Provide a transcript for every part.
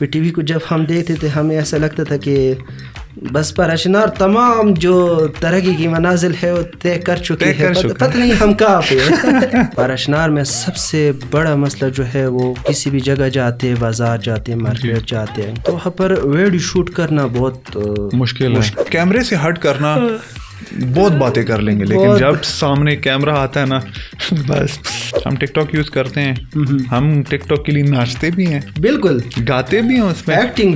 پہ T V کو جب ہم دیکھتے تھے ہمیں ایسا لگتا تھا کہ بس پاراشنار تمام جو ترقی کی منازل ہے وہ طے کر چکی ہے, پتہ نہیں ہم کہاں پہ ہیں. پاراشنار میں سب سے بڑا مسئلہ جو ہے وہ کسی بھی جگہ جاتے, بازار جاتے, مارکیٹ جاتے ہیں تو وہاں پر ویڈیو شوٹ کرنا بہت مشکل ہے. کیمرے سے ہٹ کرنا بہت باتیں کر لیں گے, لیکن جب سامنے کیمرہ آتا ہے نا بس. ہم ٹک ٹاک یوز کرتے ہیں, ہم ٹک ٹاک کے لیے ناچتے بھی ہیں, بالکل گاتے بھی ہیں, اس میں ایکٹنگ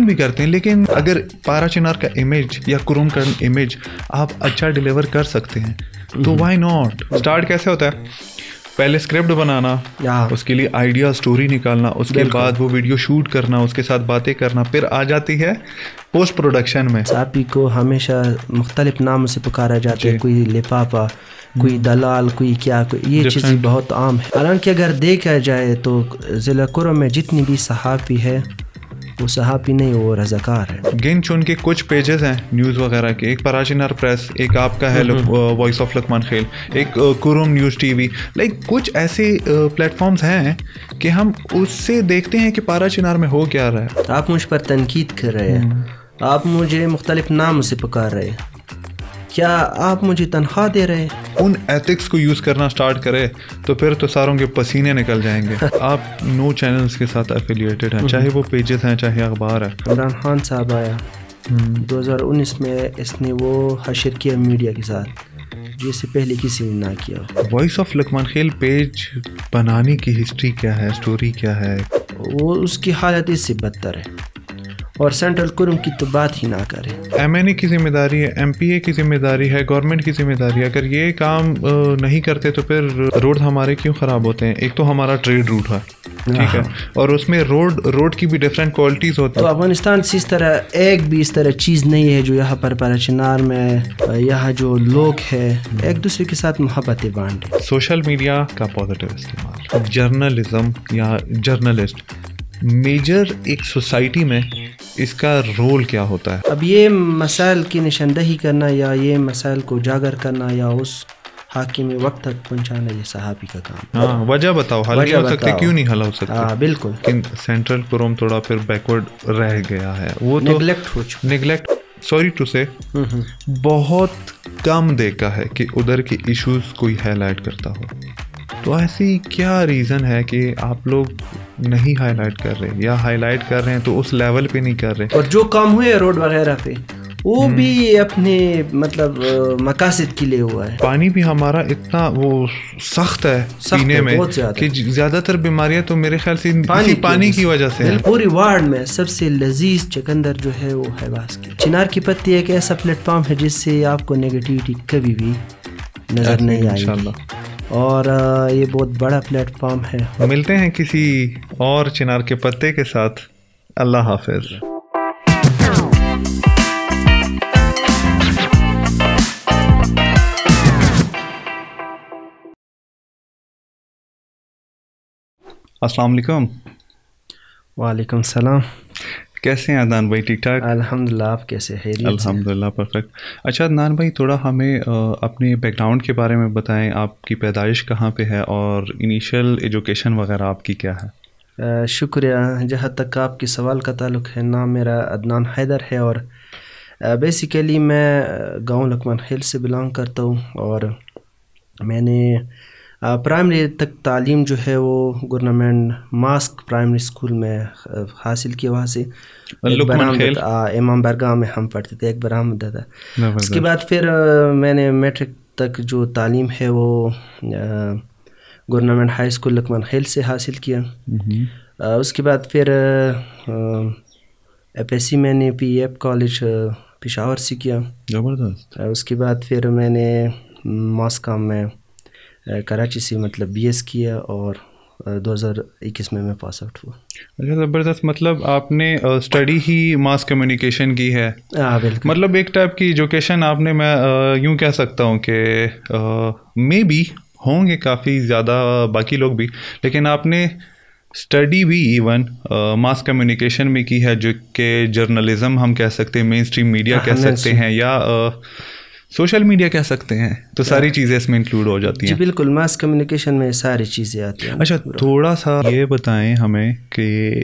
بھی کرتے ہیں. لیکن اگر پارا چنار کا امیج یا کروم کا امیج آپ اچھا ڈیلیور کر سکتے ہیں تو وائی ناٹ. اسٹارٹ کیسے ہوتا ہے؟ پہلے اسکرپٹ بنانا, اس کے لیے آئیڈیا اسٹوری نکالنا, اس کے بعد وہ ویڈیو شوٹ کرنا, اس کے ساتھ باتیں کرنا, پھر آ جاتی ہے پوسٹ پروڈکشن میں. صاحبی کو ہمیشہ مختلف ناموں سے پکارا جاتا ہے, کوئی لفافہ, کوئی دلال, کوئی کیا, کوئی یہ چیزیں بہت عام ہے. حالانکہ اگر دیکھا جائے تو ضلع کرم میں جتنی بھی صحافی ہے وہ صحافی نہیں, وہ رضاکار ہے. گن چن کے کچھ پیجز ہیں نیوز وغیرہ کے, ایک پراشنار پریس, ایک آپ کا ہے وائس آف لقمان خیل, ایک Chrome news T V. Like کچھ ایسے پلیٹ فارمز ہیں کہ ہم اس سے دیکھتے ہیں کہ پارا چنار میں ہو کیا رہا ہے. آپ مجھ پر تنقید کر رہے ہیں, آپ مجھے مختلف ناموں سے پکار رہے ہیں, کیا آپ مجھے تنخواہ دے رہے ہیں؟ ان ایتھکس کو یوز کرنا سٹارٹ کرے تو پھر تو ساروں کے پسینے نکل جائیں گے. آپ نو چینلز کے ساتھ ایفیلیٹڈ ہیں, چاہے وہ پیجز ہیں چاہے اخبار ہے. عمران خان صاحب آیا 2019 میں, اس نے وہ حشر کیا میڈیا کے ساتھ جس سے پہلے کسی نے نہ کیا. Voice of Luqman Khel page بنانے کی ہسٹری کیا ہے, سٹوری کیا ہے؟ وہ اس کی حالت اس سے بدتر ہے, اور سینٹرل کرم کی تو بات ہی نہ کرے. ایم این اے کی ذمہ داری ہے, ایم پی اے کی ذمہ داری ہے, گورنمنٹ کی ذمہ داری ہے. اگر یہ کام نہیں کرتے تو پھر روڈ ہمارے کیوں خراب ہوتے ہیں؟ ایک تو ہمارا ٹریڈ روٹ ہے, ٹھیک ہے, اور اس میں روڈ کی بھی ڈفرینٹ کوالٹیز ہوتی ہیں. تو افغانستان سے اس طرح ایک بھی اس طرح چیز نہیں ہے جو یہاں پر پاراشنار میں یہاں جو لوگ ہیں ایک دوسرے کے ساتھ محبتیں بانٹیں. سوشل میڈیا کا پازیٹیو استعمال, جرنلزم یا جرنلسٹ میجر ایک سوسائٹی میں اس کا رول کیا ہوتا ہے؟ اب یہ مسائل کی نشاندہی کرنا یا یہ مسائل کو اجاگر کرنا یا اس حاکم وقت تک پہنچانا یہ صحافی کا کام. ہاں, وجہ بتاؤ, حل نہیں ہو سکتے, کیوں نہیں حل ہو سکتے؟ ہاں بالکل. لیکن سینٹرل کرم تھوڑا پھر بیکورڈ رہ گیا ہے, وہ تو نیگلیکٹ ہو چکا. نیگلیکٹ, سوری ٹو سے, بہت کم دیکھا ہے کہ ادھر کے ایشوز کوئی ہائی لائٹ کرتا ہو. تو ایسی کیا ریزن ہے کہ آپ لوگ نہیں ہائی لائٹ کر رہے, یا ہائی لائٹ کر رہے ہیں تو اس لیول پہ نہیں کر رہے؟ اور جو کام ہوئے روڈ وغیرہ پہ وہ بھی اپنے مطلب مقاصد کے لیے ہوا ہے. پانی بھی ہمارا اتنا وہ سخت ہے پینے میں کہ زیادہ تر بیماریاں تو میرے خیال سے پانی کی وجہ سے ہیں. پوری وارڈ میں سب سے لذیذ چقندر جو ہے وہ ہے باس کی. چنار کی پتی ایک ایسا پلیٹ فارم ہے جس سے آپ کو نیگیٹیوٹی کبھی بھی نظر نہیں آئے گی, اور یہ بہت بڑا پلیٹ فارم ہے. ملتے ہیں کسی اور چنار کے پتے کے ساتھ. اللہ حافظ. السلام علیکم. وعلیکم السلام. کیسے ہیں عدنان بھائی؟ ٹھیک ٹھاک الحمدللہ. آپ کیسے ہیں؟ الحمدللہ پرفیکٹ. اچھا عدنان بھائی, تھوڑا ہمیں اپنے بیک گراؤنڈ کے بارے میں بتائیں. آپ کی پیدائش کہاں پہ ہے اور انیشیل ایجوکیشن وغیرہ آپ کی کیا ہے؟ شکریہ. جہاں تک آپ کے سوال کا تعلق ہے, نام میرا عدنان حیدر ہے اور بیسیکلی میں گاؤں لقمان خیل سے بلانگ کرتا ہوں, اور میں نے پرائمری تک تعلیم جو ہے وہ گورنمنٹ ماسک پرائمری اسکول میں حاصل کیا. وہاں سے امام برگاہ میں ہم پڑھتے تھے, ایک برآمدہ تھا. اس کے بعد پھر میں نے میٹرک تک جو تعلیم ہے وہ گورنمنٹ ہائی اسکول لقمان خیل سے حاصل کیا. اس کے بعد پھر ایف ایس سی میں نے پی ایف کالج پشاور سے کیا. زبردست. اس کے بعد پھر میں نے ماسکام میں کراچی سے مطلب بی ایس کیا, اور 2021 میں پاس آؤٹ ہوا. اچھا زبردست. مطلب آپ نے اسٹڈی ہی ماس کمیونیکیشن کی ہے؟ بالکل. مطلب ایک ٹائپ کی ایجوکیشن آپ نے, میں یوں کہہ سکتا ہوں کہ مے بی ہوں گے کافی زیادہ باقی لوگ بھی, لیکن آپ نے اسٹڈی بھی ایون ماس کمیونیکیشن میں کی ہے, جو کہ جرنلزم ہم کہہ سکتے ہیں, مین اسٹریم میڈیا کہہ سکتے ہیں, یا سوشل میڈیا کہہ سکتے ہیں. تو ساری چیزیں اس میں انکلوڈ ہو جاتی ہیں. جی بالکل, ماس کمیونیکیشن میں ساری چیزیں آتی ہیں. اچھا تھوڑا سا یہ بتائیں ہمیں کہ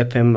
FM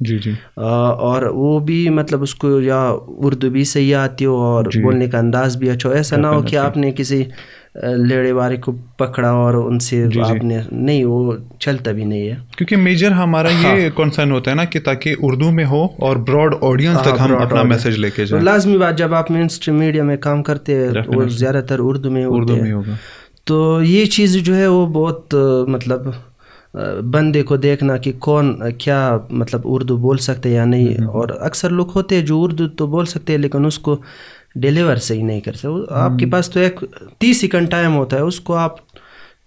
جی جی اور وہ بھی مطلب اس کو یا اردو بھی صحیح آتی ہو اور بولنے کا انداز بھی اچھا ہو. ایسا نہ ہو کہ آپ نے کسی لیڑے والے کو پکڑا اور ان سے آپ نے نہیں, وہ چلتا بھی نہیں ہے. کیونکہ میجر ہمارا یہ کنسرن ہوتا ہے نا کہ تاکہ اردو میں ہو اور براڈ آڈینس تک ہم اپنا میسج لے کے جائیں. لازمی بات, جب آپ مین اسٹریم میڈیا میں کام کرتے ہیں وہ زیادہ تر اردو میں ہوگا. تو یہ چیز جو ہے وہ بہت مطلب بندے کو دیکھنا کہ کون کیا مطلب اردو بول سکتے یا نہیں. اور اکثر لوگ ہوتے ہیں جو اردو تو بول سکتے ہیں لیکن اس کو ڈیلیور صحیح نہیں کر سکتے. آپ کے پاس تو ایک 30 سیکنڈ ٹائم ہوتا ہے, اس کو آپ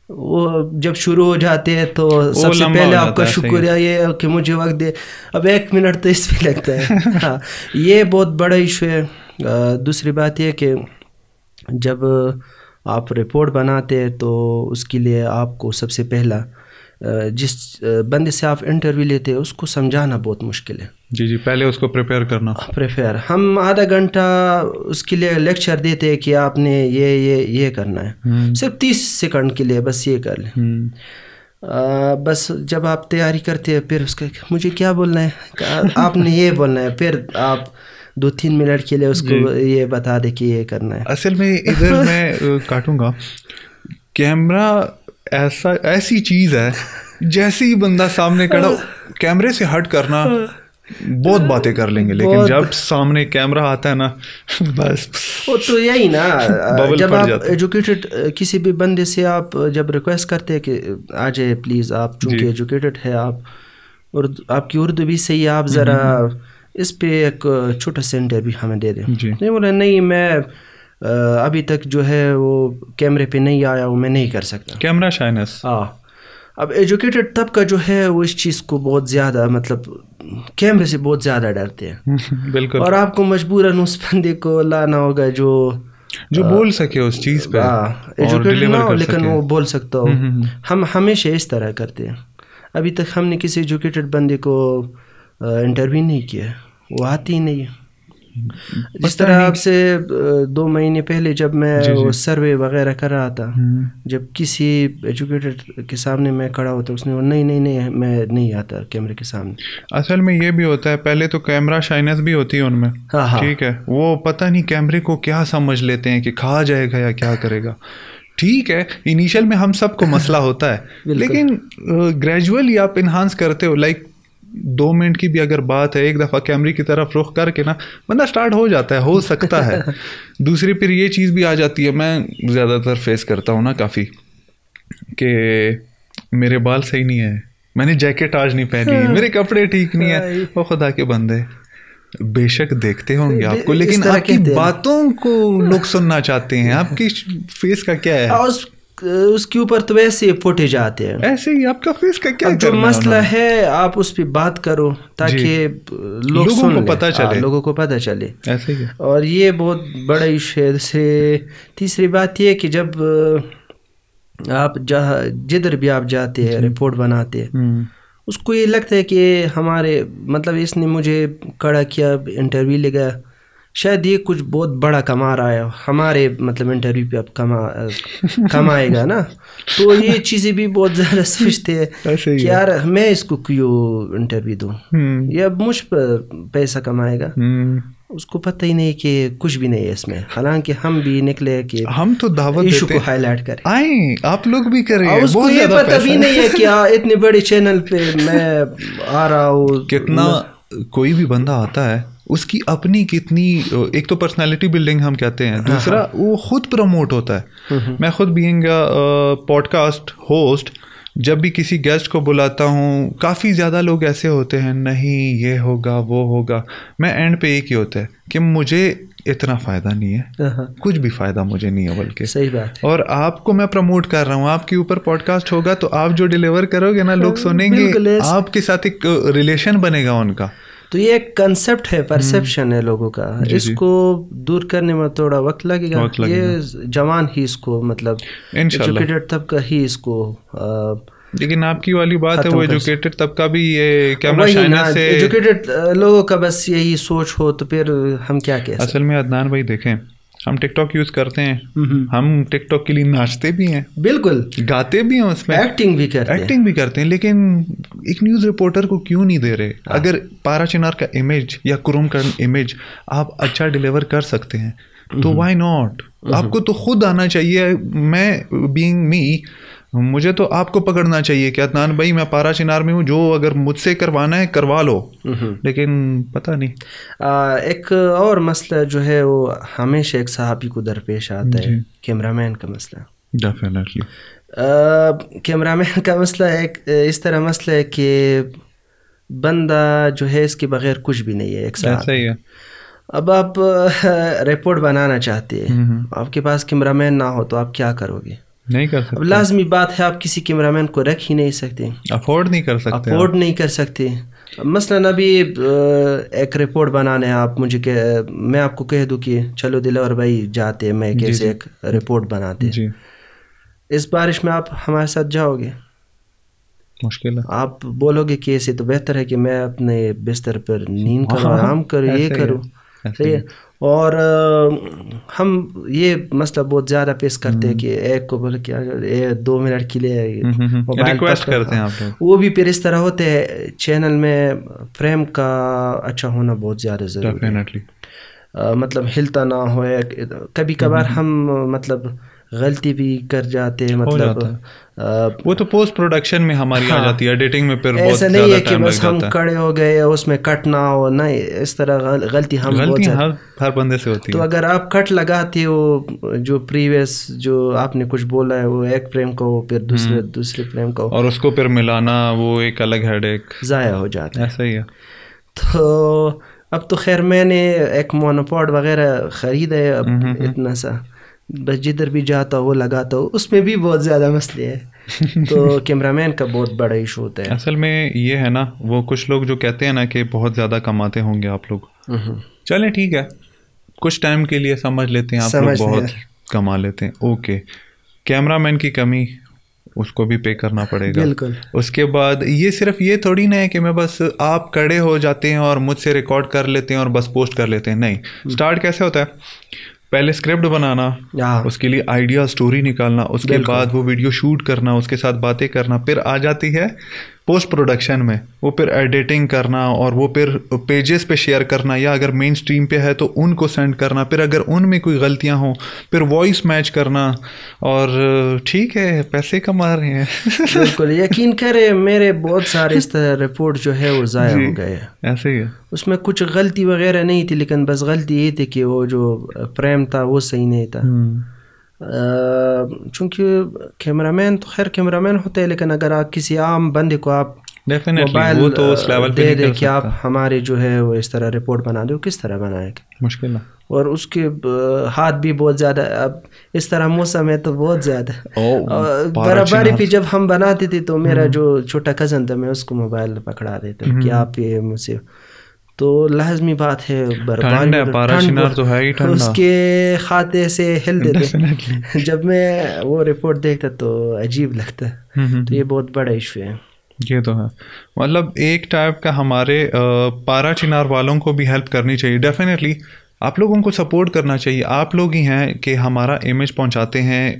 وہ جب شروع ہو جاتے ہیں تو سب سے پہلے آپ کا شکریہ یہ کہ مجھے وقت دے. اب 1 منٹ تو اس پہ لگتا ہے. ہاں, یہ بہت بڑا ایشو ہے. دوسری بات یہ کہ جب آپ رپورٹ بناتے ہیں تو اس کے لیے آپ کو سب سے پہلا جس بندے سے آپ انٹرویو لیتے ہیں اس کو سمجھانا بہت مشکل ہے. جی جی, پہلے اس کو پریپیئر ہم آدھا گھنٹہ اس کے لیے لیکچر دیتے ہیں کہ آپ نے یہ کرنا ہے, صرف 30 سیکنڈ کے لیے بس یہ کر لیں. بس جب آپ تیاری کرتے ہیں پھر اس کا مجھے کیا بولنا ہے, آپ نے یہ بولنا ہے, پھر آپ 2-3 منٹ کے لیے اس کو یہ بتا دے کہ یہ کرنا ہے. اصل میں ادھر میں کاٹوں گا, کیمرہ ایسی چیز ہے جیسے ہی بندہ سامنے کھڑا کیمرے سے ہٹ کرنا بہت باتیں کر لیں گے, لیکن جب سامنے کیمرہ آتا ہے نا بس وہ تو یہی نا. جب آپ ایجوکیٹڈ کسی بھی بندے سے آپ جب ریکویسٹ کرتے ہیں کہ آ جائے پلیز, آپ چونکہ ایجوکیٹڈ ہے, آپ کی اردو بھی صحیح ہے, آپ ذرا اس پہ ایک چھوٹا سا انٹرویو ہمیں دے دیں. نہیں بولے نہیں میں ابھی تک جو ہے وہ کیمرے پہ نہیں آیا ہوں, میں نہیں کر سکتا. Camera shyness. ہاں, اب ایجوکیٹڈ طبقہ جو ہے وہ اس چیز کو بہت زیادہ مطلب کیمرے سے بہت زیادہ ڈرتے ہیں. بالکل. اور آپ کو مجبوراً اس بندے کو لانا ہوگا جو بول سکے اس چیز پہ, ایجوکیٹڈ نہ ہو لیکن وہ بول سکتا ہو. ہم ہمیشہ اس طرح کرتے ہیں. ابھی تک ہم نے کسی ایجوکیٹڈ بندے کو انٹرویو نہیں کیا, وہ آتی ہی نہیں ہے. جس طرح آپ سے 2 مہینے پہلے جب میں وہ سروے وغیرہ کر رہا تھا, جب کسی ایجوکیٹڈ کے سامنے میں کھڑا ہوتا اس نے وہ نہیں میں نہیں آتا کیمرے کے سامنے. اصل میں یہ بھی ہوتا ہے, پہلے تو کیمرہ شائنس بھی ہوتی ہے ان میں. ٹھیک ہے, وہ پتہ نہیں کیمرے کو کیا سمجھ لیتے ہیں کہ کھا جائے گا یا کیا کرے گا. ٹھیک ہے, انیشیل میں ہم سب کو مسئلہ ہوتا ہے, لیکن گریجولی آپ انہانس کرتے ہو. لائک 2 منٹ کی بھی اگر بات ہے, ایک دفعہ کیمرے کی طرف رخ کر کے نا بندہ سٹارٹ ہو جاتا ہے, ہو سکتا ہے. دوسری پھر یہ چیز بھی آ جاتی ہے, میں زیادہ تر فیس کرتا ہوں نا کافی, کہ میرے بال صحیح نہیں ہے, میں نے جیکٹ آج نہیں پہنی, میرے کپڑے ٹھیک نہیں ہیں. وہ خدا کے بندے بے شک دیکھتے ہوں گے آپ کو, لیکن آپ کی باتوں کو لوگ سننا چاہتے ہیں, آپ کی فیس کا کیا ہے, اس کے اوپر تو ویسے فوٹیج آتے ہیں. ایسے ہی آپ کا فیس کا کیا, جو مسئلہ ہے آپ اس پہ بات کرو تاکہ لوگوں کو پتہ چلے. ایسے ہی. اور یہ بہت بڑا ایشو ہے. سے تیسری بات یہ کہ جب آپ جدھر بھی آپ جاتے ہیں رپورٹ بناتے ہیں, اس کو یہ لگتا ہے کہ ہمارے مطلب اس نے مجھے کھڑا کیا, انٹرویو لے گیا, شاید یہ کچھ بہت بڑا کما رہا ہے, ہمارے مطلب انٹرویو پہ اب کمائے گا نا. تو یہ چیزیں بھی بہت زیادہ سوچتے ہیں کہ یار میں اس کو کیوں انٹرویو دوں, یہ اب مجھ پر پیسہ کمائے گا. اس کو پتہ ہی نہیں کہ کچھ بھی نہیں ہے اس میں, حالانکہ ہم بھی نکلے کہ ہم تو دعوت ایشو کو ہائی لائٹ کریں, آئیں آپ لوگ بھی کریں. اس کو یہ پتہ بھی نہیں ہے کہ اتنے بڑے چینل پہ میں آ رہا ہوں. کتنا کوئی بھی بندہ آتا ہے اس کی اپنی کتنی, ایک تو پرسنالٹی بلڈنگ ہم کہتے ہیں, دوسرا وہ خود پروموٹ ہوتا ہے. میں خود بینگ پوڈ کاسٹ ہوسٹ جب بھی کسی گیسٹ کو بلاتا ہوں, کافی زیادہ لوگ ایسے ہوتے ہیں نہیں یہ ہوگا وہ ہوگا, میں اینڈ پہ ایک ہی ہوتا ہے کہ مجھے اتنا فائدہ نہیں ہے, کچھ بھی فائدہ مجھے نہیں ہے, بلکہ صحیح بات. اور آپ کو میں پروموٹ کر رہا ہوں, آپ کے اوپر پوڈ کاسٹ ہوگا تو آپ جو ڈیلیور کرو گے نا لوگ سنیں گے, آپ کے ساتھ ایک ریلیشن بنے گا ان کا. تو یہ ایک کنسیپٹ ہے, پرسیپشن ہے لوگوں کا, اس کو دور کرنے میں تھوڑا وقت لگے گا. یہ جوان ہی اس کو مطلب ایجوکیٹڈ طبقہ ہی اس کو, لیکن آپ کی والی بات ہے وہ ایجوکیٹڈ طبقہ بھی یہ کیمرہ شائنس سے, ایجوکیٹڈ لوگوں کا بس یہی سوچ ہو تو پھر ہم کیا کہہ سکتے. اصل میں عدنان بھائی دیکھیں, ہم ٹک ٹاک یوز کرتے ہیں, ہم ٹک ٹاک کے لیے ناچتے بھی ہیں, بالکل گاتے بھی ہیں, اس میں ایکٹنگ بھی کرتے ہیں, لیکن ایک نیوز رپورٹر کو کیوں نہیں دے رہے؟ اگر پارا چنار کا امیج یا کروم کا امیج آپ اچھا ڈیلیور کر سکتے ہیں تو وائی ناٹ؟ آپ کو تو خود آنا چاہیے. میں بینگ می, مجھے تو آپ کو پکڑنا چاہیے کہ عدنان بھائی میں پارا چنار میں ہوں, جو اگر مجھ سے کروانا ہے کروا لو. لیکن پتہ نہیں. ایک اور مسئلہ جو ہے وہ ہمیشہ ایک صحافی کو درپیش آتا ہے, کیمرہ مین کا مسئلہ. ڈیفینیٹلی کیمرہ مین کا مسئلہ ایک اس طرح مسئلہ ہے کہ بندہ جو ہے اس کے بغیر کچھ بھی نہیں ہے. ایک صحافی ایسا ہی ہے. اب آپ رپورٹ بنانا چاہتے ہیں, آپ کے پاس کیمرہ مین نہ ہو تو آپ کیا کرو گے؟ نہیں کر سکتے. اب لازمی بات ہے آپ کسی کیمرہ مین کو رکھ ہی نہیں سکتے, افورڈ نہیں کر سکتے. مثلاً ابھی ایک رپورٹ بنانا ہے, آپ مجھے میں آپ کو کہہ دوں کہ چلو دلاور بھائی جاتے میں کیسے ایک رپورٹ بناتے, اس بارش میں آپ ہمارے ساتھ جاؤ گے؟ مشکل ہے. آپ بولو گے کہ ایسے تو بہتر ہے کہ میں اپنے بستر پر نیند کروں, آرام کروں, یہ کروں. صحیح ہے. اور ہم یہ مسئلہ بہت زیادہ پیش کرتے ہیں کہ ایک کو بولے کہ 2 منٹ کے لیے موبائل کرتے ہیں آپ لوگ, وہ بھی پھر اس طرح ہوتے ہیں. چینل میں فریم کا اچھا ہونا بہت زیادہ ضروری ہے, مطلب ہلتا نہ ہو. کبھی کبھار ہم مطلب غلطی بھی کر جاتے ہیں, مطلب وہ تو پوسٹ پروڈکشن میں ہماری آ جاتی ہے, ایڈیٹنگ میں پھر ایسا نہیں ہے کہ بس ہم کھڑے ہو گئے اس میں کٹ نہ ہو, نہیں, اس طرح غلطی ہر بندے سے ہوتی ہے. تو اگر آپ کٹ لگاتے ہو, جو پریویس جو آپ نے کچھ بولا ہے وہ ایک فریم کا ہو, پھر دوسرے فریم کا ہو, اور اس کو پھر ملانا وہ ایک الگ ہیڈ ایک ضائع ہو جاتا ہے. ایسا ہی ہے. تو اب تو خیر میں نے ایک مونوپوڈ وغیرہ خریدا ہے, اب اتنا سا بس جدھر بھی جاتا ہوں وہ لگاتا ہوں, اس میں بھی بہت زیادہ مسئلے ہیں. تو کیمرہ مین کا بہت بڑا ایشو ہوتا ہے. اصل میں یہ ہے نا, وہ کچھ لوگ جو کہتے ہیں نا کہ بہت زیادہ کماتے ہوں گے آپ لوگ, چلیں ٹھیک ہے کچھ ٹائم کے لیے سمجھ لیتے ہیں آپ لوگ بہت کما لیتے ہیں, اوکے. کیمرہ مین کی کمی اس کو بھی پے کرنا پڑے گا. بالکل. اس کے بعد یہ صرف یہ تھوڑی نہ ہے کہ میں بس آپ کھڑے ہو جاتے ہیں اور مجھ سے ریکارڈ کر لیتے ہیں اور بس پوسٹ کر لیتے ہیں. نہیں, اسٹارٹ کیسے ہوتا ہے؟ پہلے اسکرپٹ بنانا, اس کے لیے آئیڈیا اسٹوری نکالنا, اس کے بعد وہ ویڈیو شوٹ کرنا, اس کے ساتھ باتیں کرنا, پھر آ جاتی ہے پوسٹ پروڈکشن میں, وہ پھر ایڈیٹنگ کرنا, اور وہ پھر پیجز پہ شیئر کرنا, یا اگر مین اسٹریم پہ ہے تو ان کو سینڈ کرنا, پھر اگر ان میں کوئی غلطیاں ہوں پھر وائس میچ کرنا, اور ٹھیک ہے پیسے کما رہے ہیں. بالکل یقین کرے میرے بہت سارے اس طرح رپورٹ جو ہے وہ ضائع ہو گئے. ایسے ہی ہے. اس میں کچھ غلطی وغیرہ نہیں تھی, لیکن بس غلطی یہ تھی کہ وہ جو فریم تھا وہ صحیح نہیں تھا. چونکہ کیمرہ مین تو خیر کیمرہ مین ہوتا ہے, لیکن اگر آپ کسی عام بندے کو آپ موبائل دے دے کہ آپ ہمارے جو ہے وہ اس طرح رپورٹ بنا دے, وہ کس طرح بنائے گا؟ مشکل ہے. اور اس کے ہاتھ بھی بہت زیادہ, اب اس طرح موسم ہے تو بہت زیادہ. برابری پہ جب ہم بناتے تھے تو میرا جو چھوٹا کزن تھا, میں اس کو موبائل پکڑا دیتا کہ آپ یہ مجھ سے, تو لازمی بات ہے اس کے خاتے سے ہل دیتے. جب میں وہ رپورٹ دیکھتا تو عجیب لگتا, تو یہ بہت بڑا ایشو ہے. یہ تو ہے, مطلب ایک ٹائپ کا ہمارے پارا چنار والوں کو بھی ہیلپ کرنی چاہیے. ڈیفینیٹلی آپ لوگوں کو سپورٹ کرنا چاہیے. آپ لوگ ہی ہیں کہ ہمارا امیج پہنچاتے ہیں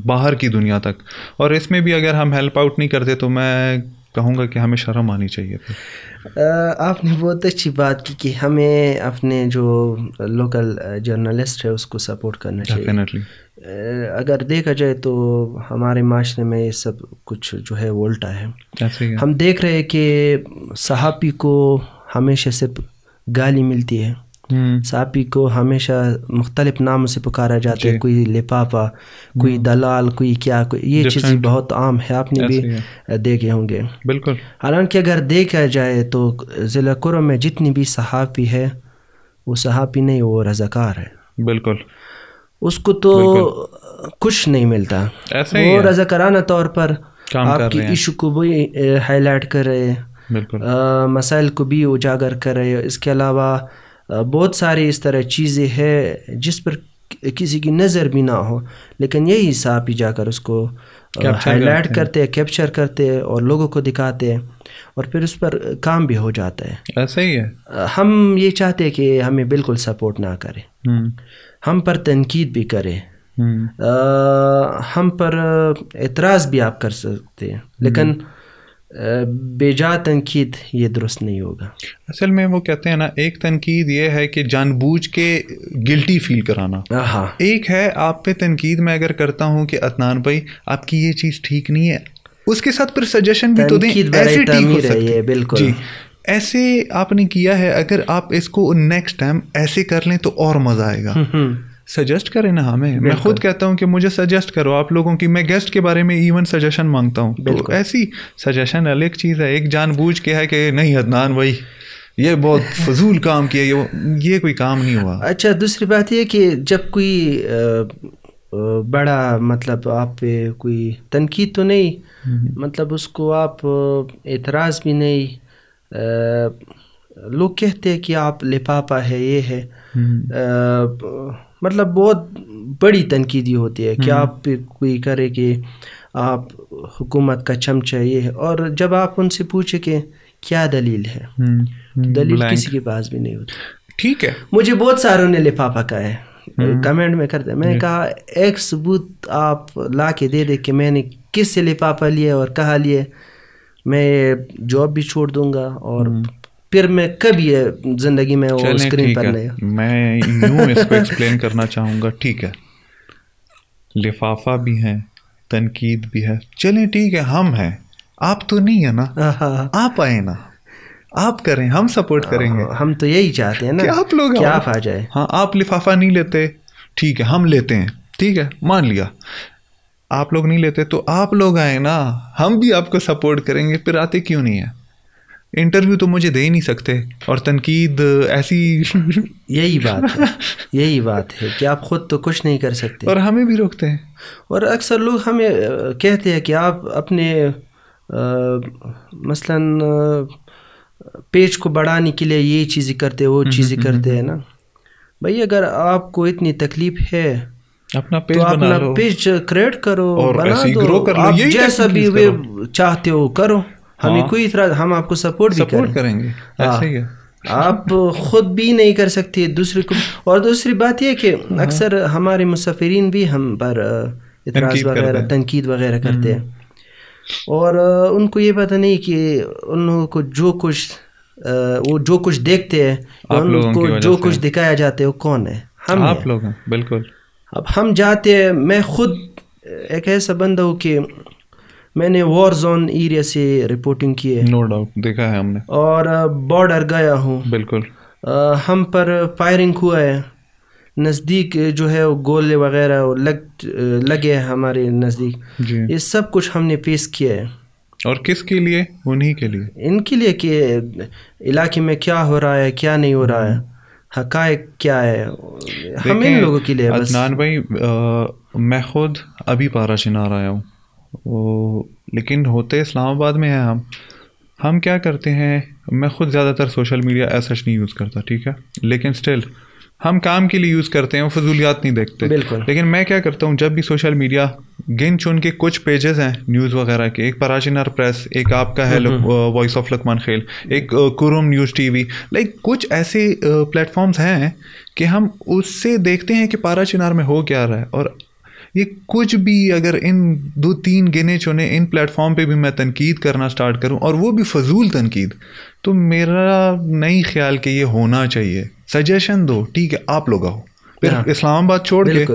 باہر کی دنیا تک, اور اس میں بھی اگر ہم ہیلپ آؤٹ نہیں کرتے تو میں کہوں گا کہ ہمیں شرم آنی چاہیے. آپ نے بہت اچھی بات کی کہ ہمیں اپنے جو لوکل جرنلسٹ ہے اس کو سپورٹ کرنا چاہیے. ڈیفینیٹلی. اگر دیکھا جائے تو ہمارے معاشرے میں یہ سب کچھ جو ہے وہ الٹا ہے. ہم دیکھ رہے ہیں کہ صحافی کو ہمیشہ صرف گالی ملتی ہے, صحافی کو ہمیشہ مختلف ناموں سے پکارا جاتا ہے, کوئی لفافہ, کوئی دلال, کوئی کیا, کوئی یہ چیزیں بہت عام ہے, آپ نے بھی دیکھے ہوں گے. بالکل. حالانکہ اگر دیکھا جائے تو ضلع کرم میں جتنی بھی صحافی ہے وہ صحافی نہیں, وہ رضاکار ہے. بالکل. اس کو تو کچھ نہیں ملتا, وہ رضاکارانہ طور پر آپ کی ایشو کو بھی ہائی لائٹ کر رہے, مسائل کو بھی اجاگر کر رہے. اس کے علاوہ بہت ساری اس طرح چیزیں ہیں جس پر کسی کی نظر بھی نہ ہو, لیکن یہی صحافی جا کر اس کو ہائی لائٹ کرتے, کیپچر کرتے اور لوگوں کو دکھاتے, اور پھر اس پر کام بھی ہو جاتا ہے. ایسا ہی ہے. ہم یہ چاہتے ہیں کہ ہمیں بالکل سپورٹ نہ کریں, ہم پر تنقید بھی کرے, ہم پر اعتراض بھی آپ کر سکتے ہیں, لیکن بے جا تنقید یہ درست نہیں ہوگا. اصل میں وہ کہتے ہیں نا, ایک تنقید یہ ہے کہ جان بوجھ کے گلٹی فیل کرانا, ایک ہے آپ پہ تنقید میں اگر کرتا ہوں کہ عدنان بھائی آپ کی یہ چیز ٹھیک نہیں ہے, اس کے ساتھ پھر سجیشن بھی تو دیں, ایسے ٹھیک ہو سکتی ہے. بالکل جی, ایسے آپ نے کیا ہے, اگر آپ اس کو نیکسٹ ٹائم ایسے کر لیں تو اور مزہ آئے گا. سجیسٹ کریں نا ہمیں, میں خود کہتا ہوں کہ مجھے سجیسٹ کرو آپ لوگوں کی, میں گیسٹ کے بارے میں ایون سجیشن مانگتا ہوں. تو ایسی سجیشن الگ چیز ہے, ایک جان بوجھ کے ہے کہ نہیں عدنان بھائی یہ بہت فضول کام کیا, یہ کوئی کام نہیں ہوا. اچھا, دوسری بات یہ کہ جب کوئی بڑا مطلب آپ پہ کوئی تنقید تو نہیں, مطلب اس کو آپ اعتراض بھی نہیں, لوگ کہتے ہیں کہ آپ لفافہ ہے, یہ ہے, مطلب بہت بڑی تنقیدی ہوتی ہے کہ آپ پہ کوئی کرے کہ آپ حکومت کا چمچہ یہ ہے, اور جب آپ ان سے پوچھے کہ کیا دلیل ہے, دلیل کسی کے پاس بھی نہیں ہوتی. ٹھیک ہے, مجھے بہت ساروں نے لفافہ کہا ہے, کمنٹ میں کرتے, میں نے کہا ایک ثبوت آپ لا کے دے دے کہ میں نے کس سے لفافہ لیا اور کہاں لیا, میں جاب بھی چھوڑ دوں گا اور پھر میں کبھی زندگی میں وہ اسکرین پر نہیں. میں یوں اس کو ایکسپلین کرنا چاہوں گا. ٹھیک ہے, لفافہ بھی ہے, تنقید بھی ہے, چلیں ٹھیک ہے, ہم ہیں, آپ تو نہیں ہے نا, آپ آئے نا, آپ کریں, ہم سپورٹ کریں گے. ہم تو یہی چاہتے ہیں نا کہ آپ لوگ کیا آپ آ جائے. ہاں, آپ لفافہ نہیں لیتے, ٹھیک ہے, ہم لیتے ہیں, ٹھیک ہے, مان لیا. آپ لوگ نہیں لیتے تو آپ لوگ آئے نا, ہم بھی آپ کو سپورٹ کریں گے. پھر آتے کیوں نہیں ہے؟ انٹرویو تو مجھے دے ہی نہیں سکتے, اور تنقید ایسی یہی بات ہے, یہی بات ہے کہ آپ خود تو کچھ نہیں کر سکتے, اور ہمیں بھی روکتے ہیں. اور اکثر لوگ ہمیں کہتے ہیں کہ آپ اپنے مثلاً پیج کو بڑھانے کے لیے یہ چیزیں کرتے, وہ چیزیں کرتے ہیں نا. بھائی اگر آپ کو اتنی تکلیف ہے اپنا پیج تو بنا اپنا لو, پیج کریٹ کرو, اور بنا ایسے دو, گرو کر لو, آپ یہی جیسا بھی چاہتے ہو کرو, ہمیں کوئی اعتراض, ہم آپ کو سپورٹ بھی کریں گے. ایسے ہی ہے, آپ خود بھی نہیں کر سکتے دوسرے کو. اور دوسری بات یہ کہ اکثر ہمارے مسافرین بھی ہم پر اعتراض وغیرہ, تنقید وغیرہ کرتے ہیں, اور ان کو یہ پتہ نہیں کہ ان لوگوں کو وہ جو کچھ دیکھتے ہیں, ان کو جو کچھ دکھایا جاتا ہے وہ کون ہے؟ ہم, آپ لوگ ہیں. بالکل. اب ہم جاتے ہیں, میں خود ایک ایسا بندہ ہوں کہ میں نے وار زون ایریا سے رپورٹنگ کی ہے, نو ڈاؤٹ, دیکھا ہے ہم نے, اور بارڈر گیا ہوں. بالکل. ہم پر فائرنگ ہوا ہے, نزدیک جو ہے وہ گولے وغیرہ لگے ہیں ہمارے نزدیک. یہ سب کچھ ہم نے فیس کیا ہے. اور کس کے لیے؟ انہی کے لیے, ان کے لیے کہ علاقے میں کیا ہو رہا ہے, کیا نہیں ہو رہا ہے, حقائق کیا ہے, ہم ان لوگوں کے لیے. عدنان بھائی, میں خود ابھی پارا چنار آیا ہوں, لیکن ہوتے اسلام آباد میں ہیں ہم کیا کرتے ہیں, میں خود زیادہ تر سوشل میڈیا ایسا نہیں یوز کرتا, ٹھیک ہے, لیکن اسٹل ہم کام کے لیے یوز کرتے ہیں, فضولیات نہیں دیکھتے. بالکل. لیکن میں کیا کرتا ہوں, جب بھی سوشل میڈیا گن چن کے کچھ پیجز ہیں نیوز وغیرہ کے, ایک پراچینار پریس, ایک آپ کا ہے وائس آف لقمان خیل, ایک Chrome news T V, like کچھ ایسے پلیٹ فارمز ہیں کہ ہم اس سے دیکھتے ہیں کہ پاراچینار میں ہو کیا رہا ہے. اور یہ کچھ بھی اگر ان 2-3 گنے چنے ان پلیٹ فارم پہ بھی میں تنقید کرنا سٹارٹ کروں, اور وہ بھی فضول تنقید, تو میرا نہیں خیال کہ یہ ہونا چاہیے. سجیشن دو, ٹھیک ہے, آپ لوگ آؤ, پھر اسلام آباد چھوڑ کے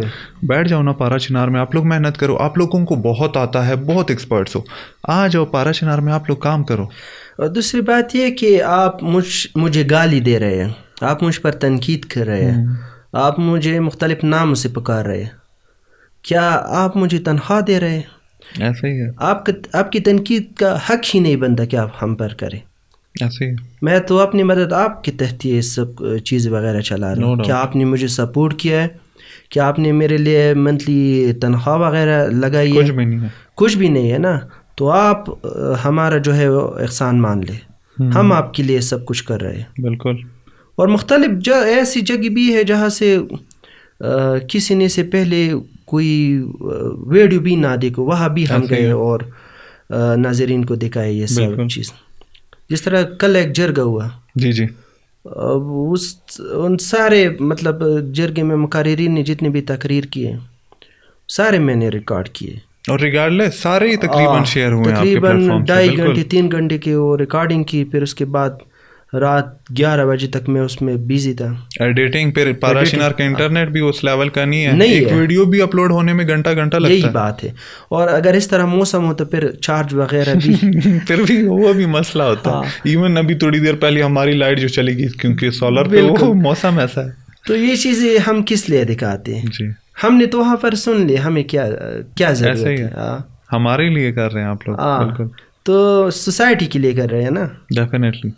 بیٹھ جاؤ نا پارا چنار میں, آپ لوگ محنت کرو, آپ لوگوں کو بہت آتا ہے, بہت ایکسپرٹس ہو, آ جاؤ پارا چنار میں, آپ لوگ کام کرو. اور دوسری بات یہ کہ آپ مجھے گالی دے رہے ہیں, آپ مجھ پر تنقید کر رہے ہیں, آپ مجھے مختلف ناموں سے پکار رہے ہیں, کیا آپ مجھے تنخواہ دے رہے ہیں؟ ایسے ہی ہے. آپ کی تنقید کا حق ہی نہیں بنتا کہ آپ ہم پر کریں. ایسے ہی. میں تو اپنی مدد آپ کے تحت یہ سب چیزیں وغیرہ چلا رہا ہوں. کیا آپ نے مجھے سپورٹ کیا ہے؟ کیا آپ نے میرے لیے منتھلی تنخواہ وغیرہ لگائی ہے؟ کچھ بھی نہیں ہے. کچھ بھی نہیں ہے نا. تو آپ ہمارا جو ہے وہ احسان مان لے, ہم آپ کے لیے سب کچھ کر رہے ہیں. بالکل. اور مختلف ایسی جگہ بھی ہے جہاں سے کسی نے سے پہلے کوئی ویڈیو بھی نہ دیکھو, وہاں بھی ہم گئے اور ناظرین کو دکھائے یہ سب چیز. جس طرح کل ایک جرگہ ہوا, جی جی, ان سارے مطلب جرگے میں مقررین نے جتنے بھی تقریر کیے سارے میں نے ریکارڈ کیے, اور ریگارڈلیس سارے تقریباً شیئر ہوئے ہیں تقریباً 2.5 گھنٹے 3 گھنٹے کی وہ ریکارڈنگ کی. پھر اس کے بعد رات 11 بجے تک میں اس میں بیزی تھا ایڈیٹنگ. پھر پارا چنار کا انٹرنیٹ بھی اس لیول کا نہیں ہے, ایک ویڈیو بھی اپلوڈ ہونے میں گھنٹہ لگتا ہے. یہی بات ہے. اور اگر اس طرح موسم ہو تو پھر چارج وغیرہ بھی پھر بھی وہ بھی مسئلہ ہوتا ہے. ایون ابھی تھوڑی دیر پہلے ہماری لائٹ جو چلی گئی کیونکہ سولر پہ وہ موسم ایسا ہے. تو یہ چیزیں ہم کس لیے دکھاتے ہیں جی؟ ہم نے تو وہاں پر سن لی, ہمیں کیا ضرورت ہے؟ ہمارے لیے کر رہے ہیں آپ لوگ. بالکل. تو سوسائٹی کے لیے کر رہے ہیں نا. ڈیفینیٹلی.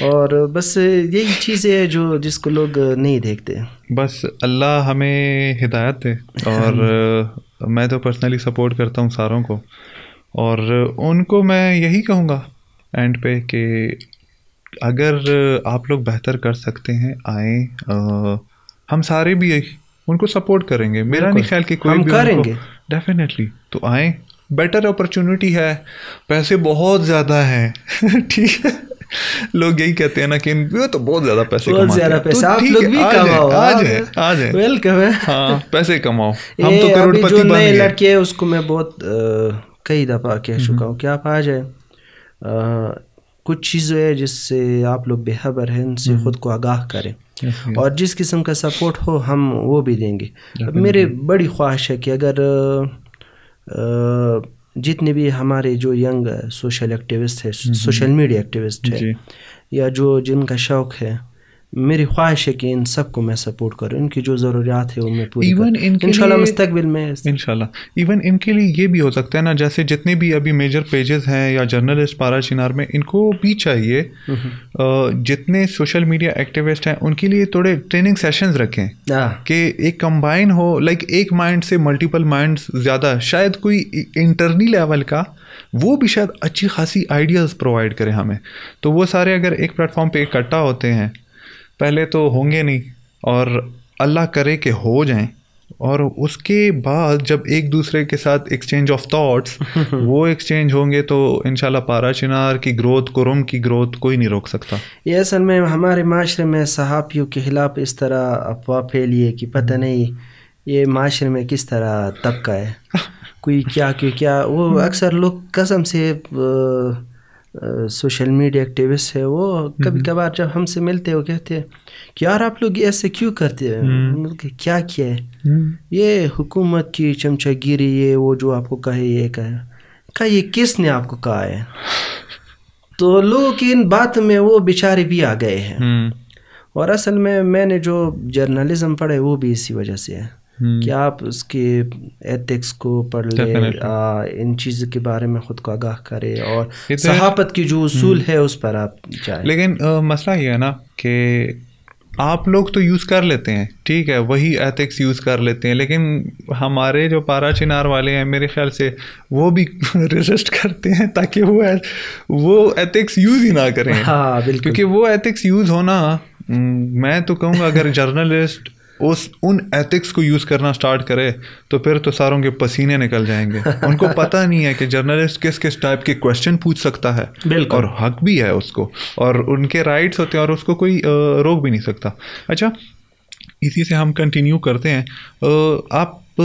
اور بس یہی چیزیں ہے جس کو لوگ نہیں دیکھتے. بس اللہ ہمیں ہدایت دے. اور میں تو پرسنلی سپورٹ کرتا ہوں ساروں کو, اور ان کو میں یہی کہوں گا اینڈ پہ کہ اگر آپ لوگ بہتر کر سکتے ہیں آئیں, ہم سارے بھی ان کو سپورٹ کریں گے. میرا نہیں خیال کہ کوئی بھی کریں گے. ڈیفینیٹلی. تو آئیں, بیٹر اپرچونٹی ہے, پیسے بہت زیادہ ہیں. ٹھیک ہے, لوگ یہی کہتے ہیں نا کہ وہ تو بہت زیادہ پیسے کماؤ. آ جائیں ویلکم ہے. ہاں پیسے کماؤ. ہم تو کروڑ پتی بن گئے. لڑکے اس کو میں بہت کئی دفعہ کہہ چکا ہوں کہ آپ آ جائیں. کچھ چیزیں ہیں جس سے آپ لوگ بے خبر ہیں, ان سے خود کو آگاہ کریں, اور جس قسم کا سپورٹ ہو ہم وہ بھی دیں گے. میری بڑی خواہش ہے کہ اگر جتنے بھی ہمارے جو ینگ سوشل ایکٹیوسٹ ہے, سوشل میڈیا ایکٹیوسٹ ہے, یا جن کا شوق ہے, میری خواہش ہے کہ ان سب کو میں سپورٹ کروں. ان کی جو ضروریات ہے وہ میں پوری کروں انشاءاللہ مستقبل میں. انشاءاللہ ایون ان کے لیے یہ بھی ہو سکتا ہے نا, جیسے جتنے بھی ابھی میجر پیجز ہیں یا جرنلسٹ پارا چنار میں, ان کو بھی چاہیے جتنے سوشل میڈیا ایکٹیوسٹ ہیں ان کے لیے تھوڑے ٹریننگ سیشنز رکھیں کہ ایک کمبائن ہو, لائک ایک مائنڈ سے ملٹیپل مائنڈس زیادہ, شاید کوئی انٹرنی لیول کا وہ بھی شاید اچھی خاصی آئیڈیاز پرووائڈ کرے ہمیں. تو وہ سارے اگر ایک پلیٹ فارم پہ اکٹھا ہوتے ہیں, پہلے تو ہوں گے نہیں, اور اللہ کرے کہ ہو جائیں, اور اس کے بعد جب ایک دوسرے کے ساتھ ایکسچینج آف تھاٹس وہ ایکسچینج ہوں گے تو انشاءاللہ پارا چنار کی گروتھ, قرم کی گروتھ کوئی نہیں روک سکتا. یہ اصل میں ہمارے معاشرے میں صحافیوں کے خلاف اس طرح افواہ پھیلی ہے کہ پتہ نہیں یہ معاشرے میں کس طرح طبقہ ہے, کوئی کیا وہ اکثر لوگ قسم سے سوشل میڈیا ایکٹیوسٹ ہے, وہ کبھی کبھار جب ہم سے ملتے وہ کہتے ہیں کہ یار آپ لوگ ایسے کیوں کرتے ہیں, کیا ہے یہ حکومت کی چمچہ گیری, یہ وہ جو آپ کو کہے یہ کہا یہ کس نے آپ کو کہا ہے. تو لوگوں کی ان بات میں وہ بیچارے بھی آ گئے ہیں. اور اصل میں نے جو جرنلزم پڑھے وہ بھی اسی وجہ سے ہے کہ آپ اس کے ایتھکس کو پڑھ لیں, ان چیزوں کے بارے میں خود کو آگاہ کرے, اور صحافت کی جو اصول ہے اس پر آپ جائیں. لیکن مسئلہ یہ ہے نا کہ آپ لوگ تو یوز کر لیتے ہیں, ٹھیک ہے, وہی ایتھکس یوز کر لیتے ہیں, لیکن ہمارے جو پارا چنار والے ہیں میرے خیال سے وہ بھی ریزسٹ کرتے ہیں تاکہ وہ ایتھکس یوز ہی نہ کریں. ہاں بالکل, کیونکہ وہ ایتھکس یوز ہونا, میں تو کہوں گا اگر جرنلسٹ ان ایتھکس کو یوز کرنا سٹارٹ کرے تو پھر تو ساروں کے پسینے نکل جائیں گے. ان کو پتہ نہیں ہے کہ جرنلسٹ کس ٹائپ کے کویسچن پوچھ سکتا ہے, اور حق بھی ہے اس کو, اور ان کے رائٹس ہوتے ہیں, اور اس کو کوئی روک بھی نہیں سکتا. اچھا, اسی سے ہم کنٹینیو کرتے ہیں. آپ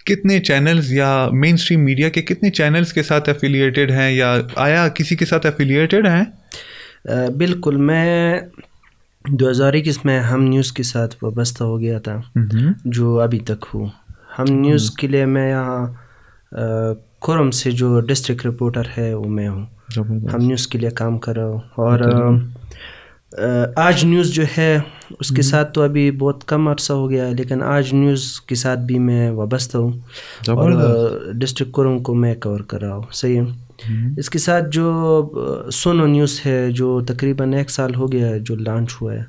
کتنے چینلز یا مین اسٹریم میڈیا کے کتنے چینلز کے ساتھ ایفیلیٹڈ ہیں, یا آیا کسی کے ساتھ ایفیلیٹڈ ہیں؟ بالکل, میں 2021 میں ہم نیوز کے ساتھ وابستہ ہو گیا تھا, جو ابھی تک ہوں. ہم نیوز کے لیے میں یہاں کرم سے جو ڈسٹرکٹ رپورٹر ہے وہ میں ہوں. ہم نیوز کے لیے کام کر رہا ہوں, اور آج نیوز جو ہے اس کے ساتھ تو ابھی بہت کم عرصہ ہو گیا ہے, لیکن آج نیوز کے ساتھ بھی میں وابستہ ہوں, اور ڈسٹرکٹ کرم کو میں کور کر رہا ہوں. صحیح ہے. اس کے ساتھ جو سونو نیوز ہے جو تقریباً 1 سال ہو گیا ہے جو لانچ ہوا ہے,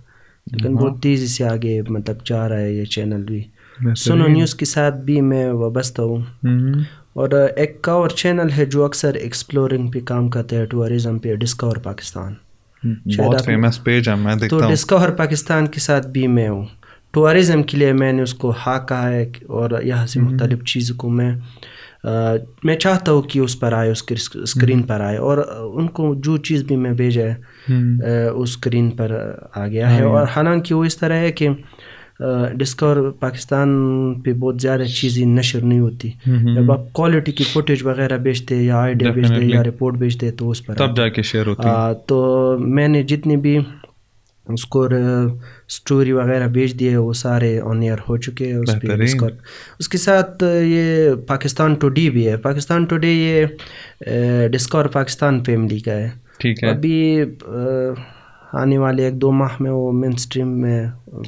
لیکن بہت تیزی سے آگے مطلب جا رہا ہے یہ چینل بھی. سونو نیوز کے ساتھ بھی میں وابستہ ہوں. اور ایک اور چینل ہے جو اکثر ایکسپلورنگ پہ کام کرتا ہے, ٹورزم پہ, ڈسکور پاکستان. بہت فیمس پیج ہے, میں دیکھتا ہوں. تو ڈسکور پاکستان کے ساتھ بھی میں ہوں. ٹورزم کے لیے میں نے اس کو ہاں کہا ہے, اور یہاں سے مختلف چیزوں کو میں چاہتا ہوں کہ اس پر آئے, اس کے اسکرین پر آئے, اور ان کو جو چیز بھی میں بھیجا ہے اس اسکرین پر آ گیا ہے. اور حالانکہ وہ اس طرح ہے کہ ڈسکور پاکستان پہ بہت زیادہ چیزیں نشر نہیں ہوتی. جب آپ کوالٹی کی فوٹیج وغیرہ بیچتے یا آئیڈیا بیچتے یا رپورٹ بیچتے تو اس پر تب جا کے شیئر ہوتی ہے. تو میں نے جتنی بھی اس کو اسٹوری وغیرہ بیچ دیے وہ سارے آن ایئر ہو چکے ہیں اس پہ ڈسکور. اس کے ساتھ یہ پاکستان ٹوڈے بھی ہے. پاکستان ٹوڈے یہ ڈسکور پاکستان فیملی کا ہے. ٹھیک ہے. ابھی آنے والے 1-2 ماہ میں وہ مین اسٹریم میں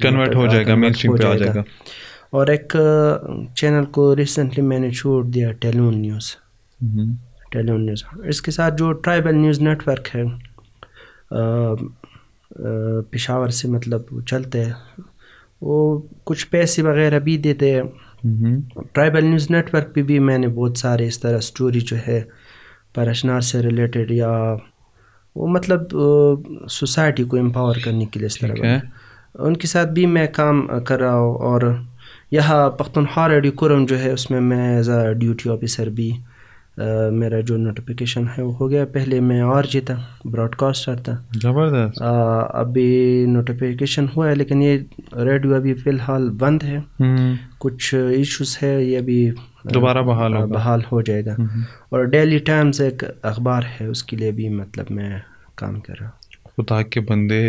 کنورٹ ہو جائے گا, مین اسٹریم پہ آ جائے گا. اور ایک چینل کو ریسنٹلی میں نے چھوڑ دیا, ٹیلیون نیوز. اس کے ساتھ جو ٹرائبل نیوز نیٹ ورک ہے پشاور سے, مطلب چلتے ہیں, وہ کچھ پیسے وغیرہ بھی دیتے ہیں. ٹرائبل نیوز نیٹ ورک پہ بھی میں نے بہت سارے اس طرح اسٹوری جو ہے پرشنار سے ریلیٹڈ یا وہ مطلب سوسائٹی کو امپاور کرنے کے لیے اس طرح ان کے ساتھ بھی میں کام کر رہا ہوں. اور یہاں پختونخوا ریڈیو کرم جو ہے اس میں ایز اے ڈیوٹی آفیسر بھی میرا جو نوٹیفیکیشن ہے وہ ہو گیا. پہلے میں اور تھا, براڈ کاسٹر تھا. زبردست. ابھی نوٹیفیکیشن ہوا ہے لیکن یہ ریڈیو ابھی فی الحال بند ہے, کچھ ایشوز ہے, یہ ابھی دوبارہ بحال ہو جائے گا. اور ڈیلی ٹائمز ایک اخبار ہے, اس کے لیے بھی مطلب میں کام کر رہا ہوں. خدا کے بندے,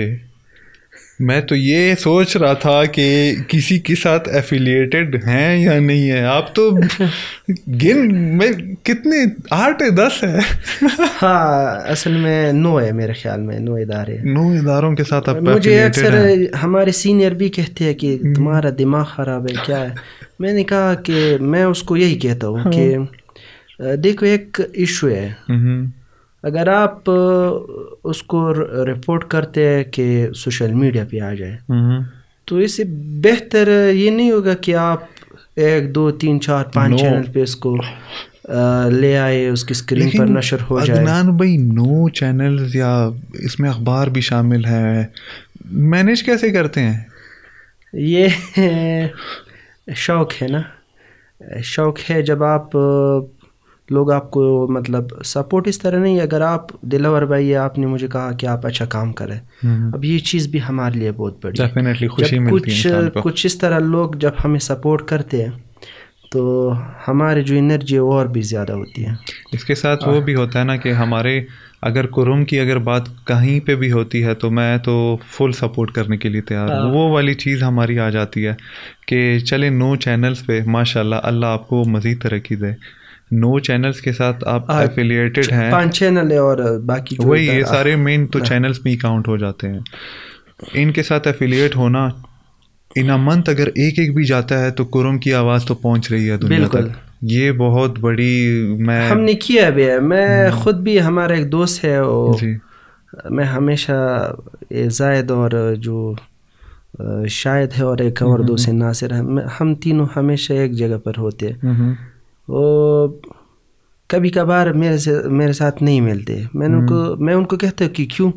میں تو یہ سوچ رہا تھا کہ کسی کے ساتھ ایفیلیٹڈ ہیں یا نہیں ہے. آپ تو میں کتنے 8-10 ہے. ہاں اصل میں 9 ہے میرے خیال میں, 9 ادارے, 9 اداروں کے ساتھ آپ مجھے اکثر ہمارے سینئر بھی کہتے ہیں کہ تمہارا دماغ خراب ہے کیا ہے. میں نے کہا کہ میں اس کو یہی کہتا ہوں کہ دیکھو ایک ایشو ہے, اگر آپ اس کو رپورٹ کرتے ہیں کہ سوشل میڈیا پہ آ جائے تو اس سے بہتر یہ نہیں ہوگا کہ آپ 1, 2, 3, 4, 5 چینل پہ اس کو لے آئے, اس کی اسکرین پر نشر ہو جائے. عدنان بھائی 9 چینلز یا اس میں اخبار بھی شامل ہے, مینیج کیسے کرتے ہیں؟ یہ شوق ہے نا, شوق ہے. جب آپ لوگ آپ کو مطلب سپورٹ اس طرح نہیں, اگر آپ دلاور بھائی آپ نے مجھے کہا کہ آپ اچھا کام کریں, اب یہ چیز بھی ہمارے لیے بہت بڑی ڈیفینیٹلی خوشی ملتی ہے انسان کو. کچھ اس طرح لوگ جب ہمیں سپورٹ کرتے ہیں تو ہماری جو انرجی اور بھی زیادہ ہوتی ہے. اس کے ساتھ وہ بھی ہوتا ہے نا کہ ہمارے اگر کرم کی اگر بات کہیں پہ بھی ہوتی ہے تو میں تو فل سپورٹ کرنے کے لیے تیار ہوں. وہ والی چیز ہماری آ جاتی ہے کہ چلے 9 چینلز پہ ماشاء اللہ آپ کو مزید ترقی دے. 9 چینلز کے ساتھ آپ ایفیلیٹڈ ہیں, 5 چینل ہے اور باقی وہی یہ سارے مین تو چینلز بھی کاؤنٹ ہو جاتے ہیں. ان کے ساتھ ایفیلیٹ ہونا ان اے منتھ اگر ایک بھی جاتا ہے تو کرم کی آواز تو پہنچ رہی ہے دنیا تک. یہ بہت بڑی ہم نے کیا بھی ہے. میں خود بھی, ہمارا ایک دوست ہے میں ہمیشہ زائد اور جو شاید ہے اور ایک اور دوست ہے ناصر, ہم تینوں ہمیشہ ایک جگہ پر ہوتے ہیں. وہ کبھی کبھار میرے ساتھ نہیں ملتے. میں ان کو کہتا ہوں کہ کیوں,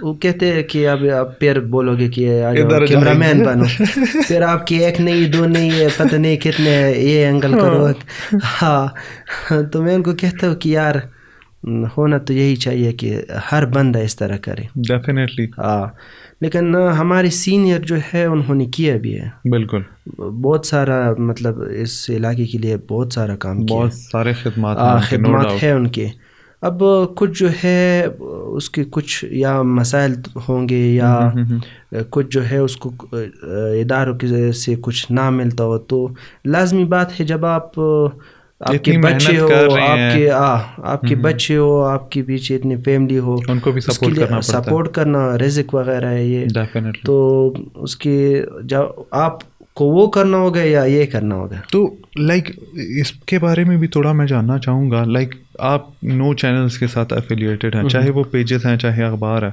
وہ کہتے ہیں کہ اب آپ پھر بولو گے کہ کیمرہ مین بنو, پھر آپ کی 1 نہیں 2 نہیں ہے پتہ نہیں کتنے یہ اینگل کرو. ہاں تو میں ان کو کہتا ہوں کہ یار ہونا تو یہی چاہیے کہ ہر بندہ اس طرح کرے. ڈیفینیٹلی. ہاں لیکن ہمارے سینئر جو ہے انہوں نے کیا بھی ہے, بالکل بہت سارا, مطلب اس علاقے کے لیے بہت سارا کام کیا, بہت سارے خدمات ہیں ان کے. اب کچھ جو ہے اس کے کچھ یا مسائل ہوں گے یا کچھ جو ہے اس کو اداروں سے کچھ نہ ملتا ہو, تو لازمی بات ہے جب آپ کے بچے ہو, آپ کے بچے ہو, آپ کے پیچھے اتنی فیملی ہو, ان کو بھی سپورٹ کرنا, رزق وغیرہ ہے یہ, تو اس کے آپ کو وہ کرنا ہوگا یا یہ کرنا ہوگا. تو لائک اس کے بارے میں بھی تھوڑا میں جاننا چاہوں گا. لائک آپ 9 چینلز کے ساتھ ایفیلیٹڈ ہیں, چاہے وہ پیجز ہیں چاہے اخبار ہے,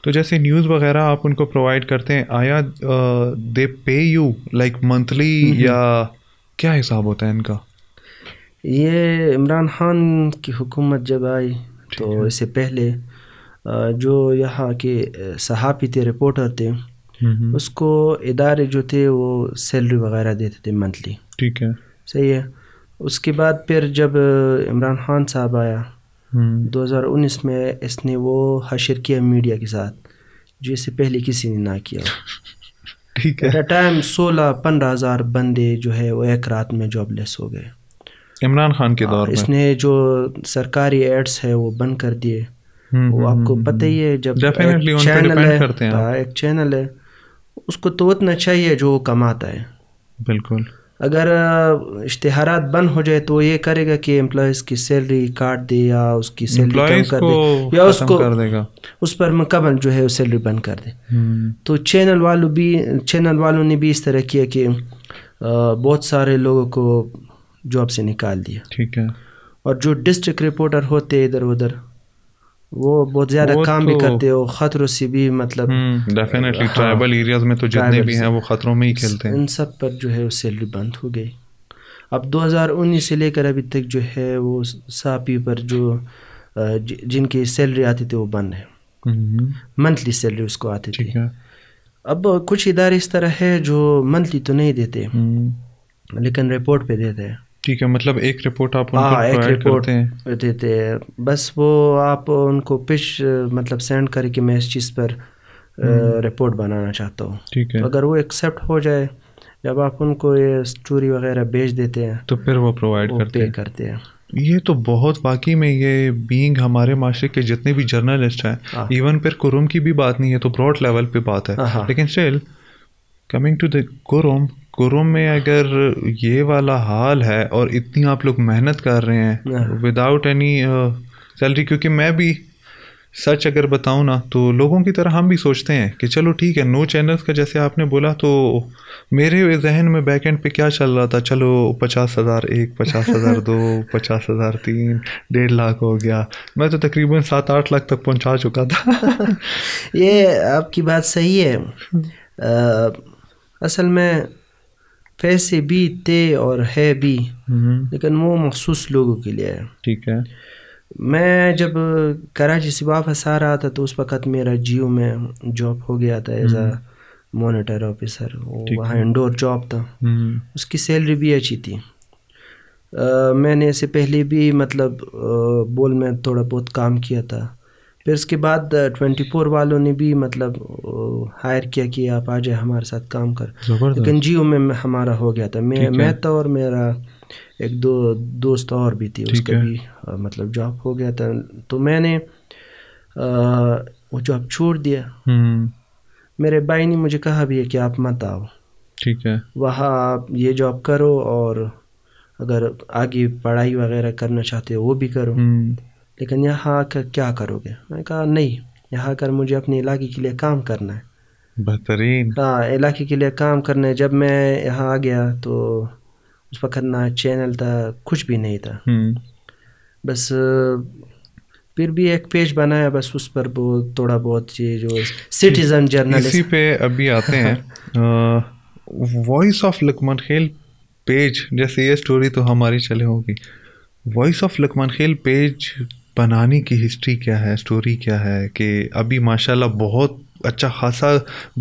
تو جیسے نیوز وغیرہ آپ ان کو پرووائڈ کرتے ہیں, آیا دے پے یو لائک منتھلی یا کیا حساب ہوتا ہے ان کا؟ یہ عمران خان کی حکومت جب آئی تو اس سے پہلے جو یہاں کے صحافی تھے, رپورٹر تھے, اس کو ادارے جو تھے وہ سیلری وغیرہ دیتے تھے منتھلی. ٹھیک ہے, صحیح ہے. اس کے بعد پھر جب عمران خان صاحب آیا 2019 میں, اس نے وہ حشر کیا میڈیا کے ساتھ جو اس سے پہلے کسی نے نہ کیا. ٹھیک ہے. ٹائم 16-15 ہزار بندے جو ہے وہ ایک رات میں جاب لیس ہو گئے عمران خان کے دور میں. اس نے جو سرکاری ایڈس ہے وہ بند کر دیے. وہ آپ کو پتہ ہی ہے, جب ایک چینل ہے اس کو تو اتنا چاہیے جو کماتا ہے. بالکل. اگر اشتہارات بند ہو جائے تو وہ یہ کرے گا کہ امپلائیز کی سیلری کاٹ دے یا اس کی سیلری کم کر دے یا اس کو اس پر مکمل جو ہے وہ سیلری بند کر دے. تو چینل والوں نے بھی اس طرح کیا کہ بہت سارے لوگوں کو جاب سے نکال دیا. ٹھیک ہے. اور جو ڈسٹرکٹ رپورٹر ہوتے ادھر ادھر وہ بہت زیادہ کام بھی کرتے ہو, خطروں سے بھی مطلب ڈیفینیٹلی ٹرائبل ایریاز میں تو جتنے بھی ہیں وہ خطروں میں ہی کھیلتے ہیں. ان سب پر جو ہے وہ سیلری بند ہو گئی. اب 2019 سے لے کر ابھی تک جو ہے وہ ساپی پر جو جن کی سیلری آتی تھی وہ بند ہے. منتھلی سیلری اس کو آتی تھی. اب کچھ ادارے اس طرح ہے جو منتھلی تو نہیں دیتے لیکن رپورٹ پہ دیتے ہیں. ٹھیک ہے, مطلب ایک رپورٹ آپ ان کو پرووائڈ کرتے ہیں دیتے ہیں بس. وہ آپ ان کو پش مطلب سینڈ کرے کہ میں اس چیز پر رپورٹ بنانا چاہتا ہوں. ٹھیک ہے. اگر وہ ایکسیپٹ ہو جائے, جب آپ ان کو یہ اسٹوری وغیرہ بھیج دیتے ہیں تو پھر وہ پرووائڈ کرتے ہیں. یہ تو بہت واقعی میں یہ بینگ ہمارے معاشرے کے جتنے بھی جرنلسٹ ہیں, ایون پھر قروم کی بھی بات نہیں ہے تو براڈ لیول پہ بات ہے, لیکن اسٹل کمنگ ٹو دا قروم میں اگر یہ والا حال ہے اور اتنی آپ لوگ محنت کر رہے ہیں وداؤٹ اینی سیلری, کیونکہ میں بھی سچ اگر بتاؤں نا تو لوگوں کی طرح ہم بھی سوچتے ہیں کہ چلو ٹھیک ہے نو چینلز کا جیسے آپ نے بولا, تو میرے ذہن میں بیک اینڈ پہ کیا چل رہا تھا, چلو 50,000 ایک, 50,000 دو, 50,000 3, 1.5 لاکھ ہو گیا. میں تو تقریباً 7-8 لاکھ تک پہنچا چکا تھا. یہ آپ کی بات صحیح ہے. اصل میں پیسے بھی تھے اور ہے بھی, لیکن وہ مخصوص لوگوں کے لیے ہے. ٹھیک ہے. میں جب کراچی سے واپس آ رہا تھا تو اس وقت میرا جیو میں جاب ہو گیا تھا ایز اے مانیٹر آفیسر. وہاں انڈور جاب تھا, اس کی سیلری بھی اچھی تھی. میں نے اس سے پہلے بھی مطلب بول میں تھوڑا بہت کام کیا تھا. پھر اس کے بعد 24 والوں نے بھی مطلب ہائر کیا کہ آپ آ جائے ہمارے ساتھ کام کر, لیکن جیو میں ہمارا ہو گیا تھا. میں تھا اور میرا ایک دو دوست اور بھی تھی, اس کا بھی مطلب جاب ہو گیا تھا. تو میں نے وہ جاب چھوڑ دیا. میرے بھائی نے مجھے کہا بھی ہے کہ آپ مت آؤ, ٹھیک ہے, وہاں آپ یہ جاب کرو اور اگر آگے پڑھائی وغیرہ کرنا چاہتے ہو وہ بھی کرو, لیکن یہاں آ کر کیا کرو گے. میں نے کہا نہیں, یہاں کر مجھے اپنے علاقے کے لیے کام کرنا ہے. بہترین. ہاں, علاقے کے لیے کام کرنا ہے. جب میں یہاں آ گیا تو اس وقت نہ چینل تھا, کچھ بھی نہیں تھا. بس پھر بھی ایک پیج بنایا بس, اس پر بہت تھوڑا بہت یہ جو سٹیزن جرنلسٹ. اسی پہ ابھی آتے ہیں voice of Luqman Khel page. جیسے یہ سٹوری تو ہماری چلے ہوگی, voice of Luqman Khel page بنانے کی ہسٹری کیا ہے, سٹوری کیا ہے کہ ابھی ماشاءاللہ بہت اچھا خاصا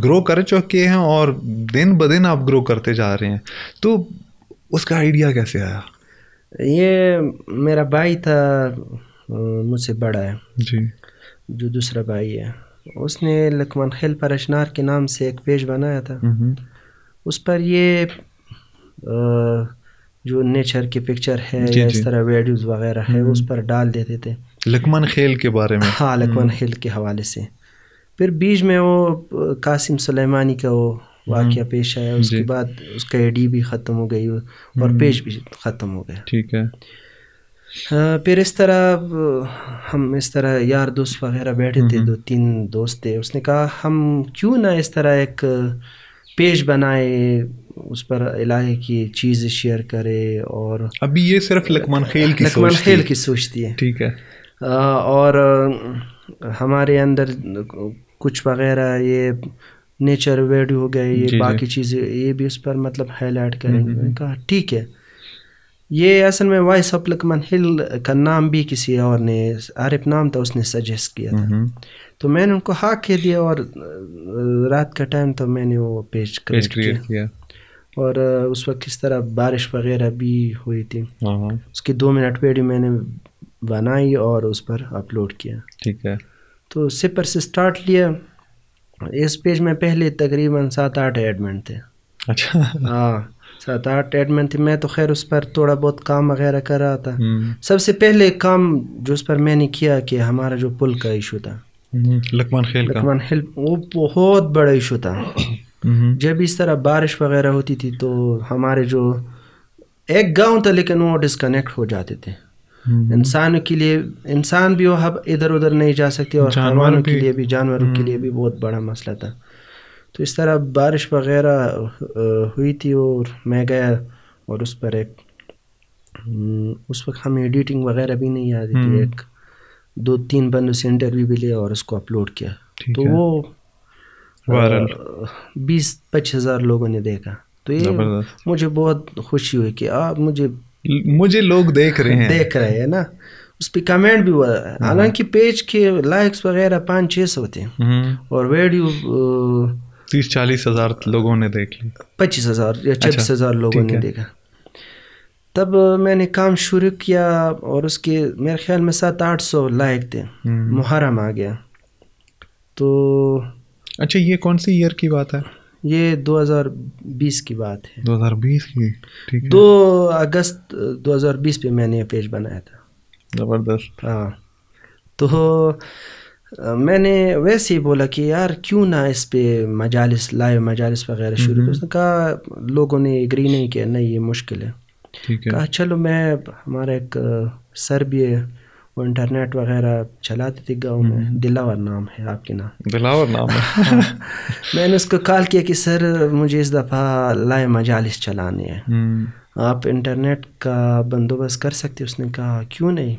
گرو کر چکے ہیں اور دن بدن آپ گرو کرتے جا رہے ہیں, تو اس کا آئیڈیا کیسے آیا؟ یہ میرا بھائی تھا, مجھ سے بڑا ہے جی, جو دوسرا بھائی ہے, اس نے لقمان خیل پرشنار کے نام سے ایک پیج بنایا تھا. اس پر یہ جو نیچر کی پکچر ہے یا اس طرح ویڈیوز وغیرہ ہے اس پر ڈال دیتے تھے لقمان خیل کے بارے میں. ہاں, لقمان خیل کے حوالے سے. پھر بیچ میں وہ قاسم سلیمانی کا وہ واقعہ پیش آیا, اس کے بعد اس کا آئی ڈی بھی ختم ہو گئی اور پیج بھی ختم ہو گیا. ٹھیک ہے. پھر اس طرح ہم اس طرح یار دوست وغیرہ بیٹھے تھے, 2-3 دوست تھے. اس نے کہا ہم کیوں نہ اس طرح ایک پیج بنائے, اس پر علاقے کی چیزیں شیئر کرے. اور ابھی یہ صرف لقمان خیل کی سوچ تھی. ٹھیک ہے. اور ہمارے اندر کچھ وغیرہ یہ نیچر ویڈیو ہو گئے, یہ باقی چیزیں یہ بھی اس پر مطلب ہائی لائٹ کریں گے. میں نے کہا ٹھیک ہے. یہ اصل میں وائس آف لکمان ہل کا نام بھی کسی اور نے، عارف نام تھا، اس نے سجیسٹ کیا تھا، تو میں نے ان کو ہاں کہہ دیا، اور رات کا ٹائم تھا، میں نے وہ پیج کریٹ کیا، اور اس وقت کس طرح بارش وغیرہ بھی ہوئی تھی، اس کی 2 منٹ ویڈیو میں نے بنائی اور اس پر اپلوڈ کیا. ٹھیک ہے. تو 0 سے سٹارٹ لیا. اس پیج میں پہلے تقریباً 7-8 ایڈمن تھے. اچھا. ہاں 7-8 ایڈمن تھے. میں تو خیر اس پر تھوڑا بہت کام وغیرہ کر رہا تھا. سب سے پہلے کام جو اس پر میں نے کیا کہ ہمارا جو پل کا ایشو تھا لکمان خیل وہ بہت بڑا ایشو تھا. جب اس طرح بارش وغیرہ ہوتی تھی تو ہمارے جو ایک گاؤں تھا لیکن وہ ڈسکنیکٹ ہو جاتے تھے. انسانوں کے لیے، انسان بھی وہ ادھر ادھر نہیں جا سکتے، اور حیوانوں کے لیے بھی، جانوروں کے لیے بھی بہت بڑا مسئلہ تھا. تو اس طرح بارش وغیرہ ہوئی تھی اور میں گیا، اور اس پر اس وقت ہمیں ایڈیٹنگ وغیرہ بھی نہیں آتی تھی. 2-3 بندوں سے انٹرویو بھی لیا اور اس کو اپلوڈ کیا. تو وہ 20-25 ہزار لوگوں نے دیکھا. تو یہ مجھے بہت خوشی ہوئی کہ مجھے لوگ دیکھ رہے ہیں نا. اس پہ کمنٹ بھی ہوا. حالانکہ پیج کے لائکس وغیرہ 500-600 تھے اور ویڈیو 30-40 ہزار لوگوں نے دیکھ لی. 25 ہزار یا 26 ہزار لوگوں نے دیکھا. تب میں نے کام شروع کیا اور اس کے میرے خیال میں 700-800 لائک تھے. محرم آ گیا تو. اچھا یہ کون سی ایئر کی بات ہے؟ یہ 2020 کی بات ہے. 2020 کی. ٹھیک ہے. 2 اگست 2020 پہ میں نے یہ پیج بنایا تھا. زبردست. ہاں تو میں نے ویسے ہی بولا کہ یار کیوں نہ اس پہ لائیو مجالس وغیرہ شروع کر. اس نے کہا لوگوں نے ایگری نہیں کیا، نہیں یہ مشکل ہے. کہا چلو ہمارا ایک سر بھی ہے، وہ انٹرنیٹ وغیرہ چلاتے تھے گاؤں میں، دلاور نام ہے. آپ کے نام؟ دلاور نام ہے. میں نے اس کو کال کیا کہ سر مجھے اس دفعہ لائیو مجالس چلانے ہیں، آپ انٹرنیٹ کا بندوبست کر سکتے؟ اس نے کہا کیوں نہیں.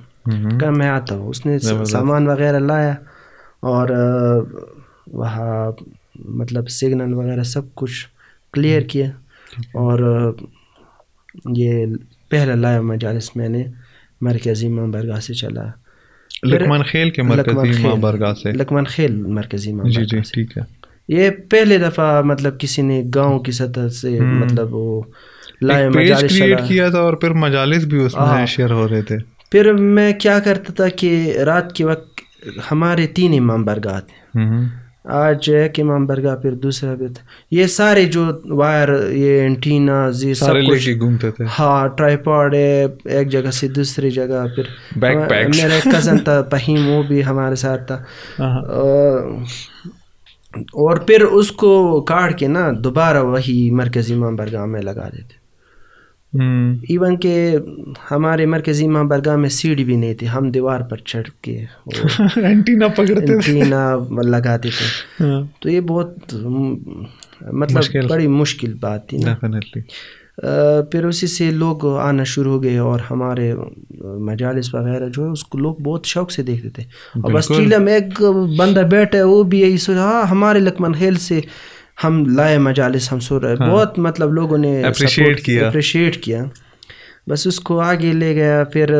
کہا میں آتا ہوں. اس نے سامان وغیرہ لایا اور وہاں مطلب سگنل وغیرہ سب کچھ کلیئر کیا، اور یہ پہلا لائیو مجالس میں نے مرکزی امام برگاہ سے چلا. لکمان خیل کے مرکزی امام برگاہ سے. لکمان خیل مرکزی امام برگاہ. جی ٹھیک ہے. یہ پہلے دفعہ مطلب کسی نے گاؤں کی سطح سے مطلب وہ لائیو مجالس کریٹ کیا تھا، اور پھر مجالس بھی اس میں شیئر ہو رہے تھے. پھر میں کیا کرتا تھا کہ رات کے وقت ہمارے 3 امام برگاہ تھے. آج ایک امام برگاہ، پھر دوسرا بھی تھا. یہ سارے جو وائر، یہ اینٹیناز، یہ سب کچھ گھومتے تھے. ہاں ٹرائیپاڈ ہے ایک جگہ سے دوسری جگہ. پھر میرا ایک کزن تھا فہیم، وہ بھی ہمارے ساتھ تھا. اور پھر اس کو کاٹ کے نا دوبارہ وہی مرکزی امام برگاہ میں لگا دیتے. ایون کہ ہمارے مرکزی امام برگاہ میں سیڑھی بھی نہیں تھی، ہم دیوار پر چڑھ کے اینٹینا پکڑتے، اینٹینا لگاتے تھے. تو یہ بہت مطلب بڑی مشکل بات تھی نا. پھر اسی سے لوگ آنا شروع ہو گئے، اور ہمارے مجالس وغیرہ جو ہے اس کو لوگ بہت شوق سے دیکھتے تھے. اب آسٹریلیا میں ایک بندہ بیٹھا ہے، وہ بھی یہی سوچا ہاں ہمارے لکمان خیل سے ہم لائے مجالس ہم سن رہے. بہت مطلب لوگوں نے اپریشیٹ کیا. بس اس کو آگے لے گیا. پھر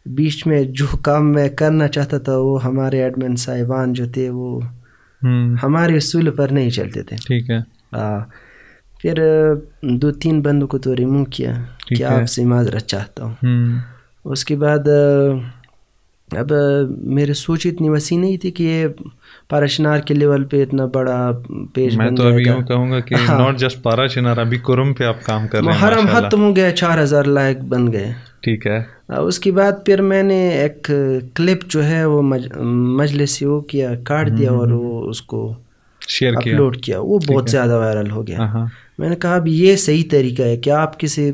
بیچ میں جو کام میں کرنا چاہتا تھا وہ ہمارے ایڈمن صاحبان جو تھے وہ ہمارے اصول پر نہیں چلتے تھے. ٹھیک ہے. پھر 2-3 بندوں کو تو ریموو کیا کہ آپ سے معذرت چاہتا ہوں. اس کے بعد اب میرے سوچ اتنی وسیع نہیں تھی کہ یہ پاراشنار کے لیول پہ اتنا بڑا پیج بن جائے گا. میں تو ابھی یوں کہوں گا کہ ناٹ جسٹ پاراشنار، ابھی کرم پہ آپ کام کر رہے ہیں. محرم ختم ہو گیا، 4000 لائک بن گئے. ٹھیک ہے. اس کے بعد پھر میں نے ایک کلپ جو ہے وہ مجلس سے وہ کیا، کاٹ دیا اور وہ اس کو شیئر کیا، اپلوڈ کیا. وہ بہت زیادہ وائرل ہو گیا. میں نے کہا اب یہ صحیح طریقہ ہے کہ آپ کسی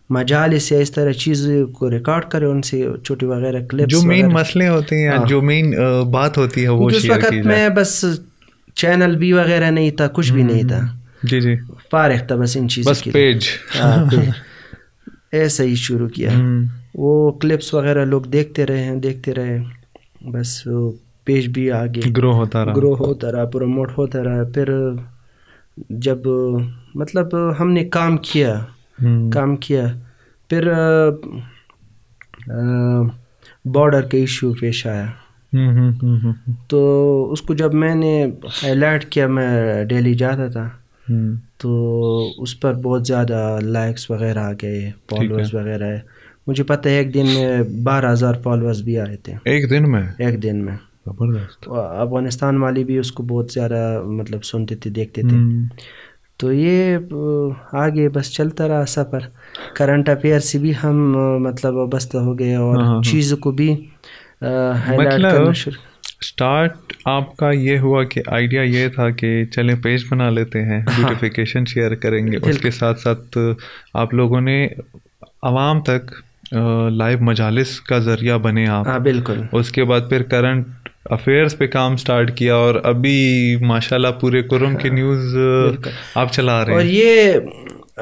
مجالس یا اس طرح چیزوں کو ریکارڈ کریں، ان سے چھوٹی وغیرہ کلپس جو مین مسئلے ہوتے ہیں، جو مین بات ہوتی ہے وہ شیئر کی جائے. اس وقت میں بس چینل بھی وغیرہ نہیں تھا، کچھ بھی نہیں تھا. جی فارغ تھا بس ان چیزوں کی. پیج ایسا ہی شروع کیا. وہ کلپس وغیرہ لوگ دیکھتے رہے. بس وہ پیج بھی آگے گرو ہوتا رہا، پروموٹ ہوتا رہا. پھر جب مطلب ہم نے کام کیا پھر بارڈر کا ایشو پیش آیا تو اس کو جب میں نے ہائی لائٹ کیا, میں ڈیلی جاتا تھا تو اس پر بہت زیادہ لائکس وغیرہ آ گئے, فالوورز وغیرہ ہے. مجھے پتہ ہے ایک دن میں 12,000 فالوورز بھی آئے تھے ایک دن میں. زبردست. افغانستان والی بھی اس کو بہت زیادہ مطلب سنتے تھے, دیکھتے تھے. تو یہ آگے بس چلتا رہا سفر. کرنٹ افیئر سے بھی ہم مطلب وابستہ ہو گئے اور چیزوں کو بھی ہائی لائٹ کرنا شروع. اسٹارٹ آپ کا یہ ہوا کہ آئیڈیا یہ تھا کہ چلیں پیج بنا لیتے ہیں, بیوٹیفیکیشن شیئر کریں گے, اس کے ساتھ ساتھ آپ لوگوں نے عوام تک لائیو مجالس کا ذریعہ بنے آپ. بالکل. اس کے بعد پھر کرنٹ افیئرس پہ کام سٹارٹ کیا اور ابھی ماشاءاللہ پورے کرم کی نیوز آپ چلا رہے ہیں. اور یہ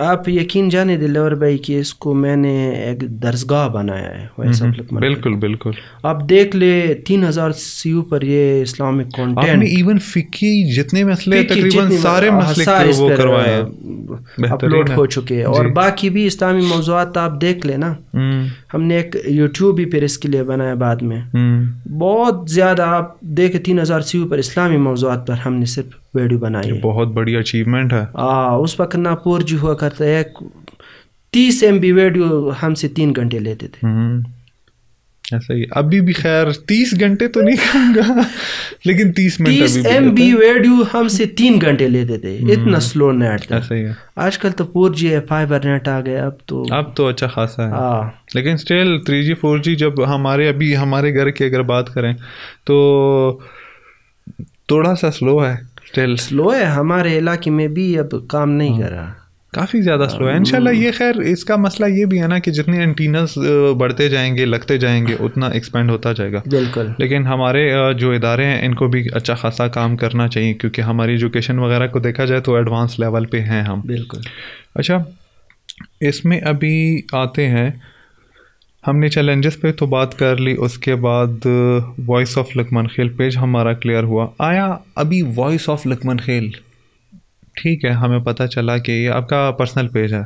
آپ یقین جانے دلور بھائی کہ اس کو میں نے ایک درسگاہ بنایا ہے. بالکل بالکل. آپ دیکھ لے 3,000 سے اوپر یہ اسلامک کانٹینٹ. آپ نے ایون فقہی جتنے مسئلے تقریباً سارے مسئلے وہ کروائے اپلوڈ ہو چکے, اور باقی بھی اسلامی موضوعات آپ دیکھ لیں نا. ہم نے ایک یوٹیوب بھی پھر اس کے لیے بنایا بعد میں. بہت زیادہ آپ دیکھیں 3,000 سے اوپر اسلامی موضوعات پر ہم نے صرف ویڈیو بنائی. بہت بڑی اچیومنٹ ہے. اس وقت نہ 4G ہوا کرتا ہے. 30 MB ویڈیو ہم سے 3 گھنٹے لیتے تھے. ایسا ہی ابھی بھی خیر 30 گھنٹے تو نہیں کہوں گا لیکن 30 منٹ 30 MB ویڈیو ہم سے 3 گھنٹے لیتے تھے. اتنا سلو نیٹ تھا. ایسا ہی ہے. آج کل تو 4G ہے, فائبر نیٹ آ گیا. اب تو اچھا خاصا ہے. لیکن اسٹل 3G 4G جب ہمارے گھر کی اگر بات کریں تو تھوڑا سا سلو ہے. سلو ہے. ہمارے علاقے میں بھی اب کام نہیں کر رہا, کافی زیادہ سلو ہے. انشاءاللہ یہ خیر اس کا مسئلہ یہ بھی ہے نا کہ جتنے اینٹیناز بڑھتے جائیں گے لگتے جائیں گے اتنا ایکسپینڈ ہوتا جائے گا. بالکل. لیکن ہمارے جو ادارے ہیں ان کو بھی اچھا خاصا کام کرنا چاہیے کیونکہ ہماری ایجوکیشن وغیرہ کو دیکھا جائے تو ایڈوانس لیول پہ ہیں ہم. بالکل. اچھا اس میں ابھی آتے ہیں, ہم نے چیلنجز پہ تو بات کر لی, اس کے بعد voice of Luqman Khel page ہمارا کلیئر ہوا. آیا ابھی وائس آف لقمان خیل ٹھیک ہے ہمیں پتہ چلا کہ یہ آپ کا پرسنل پیج ہے,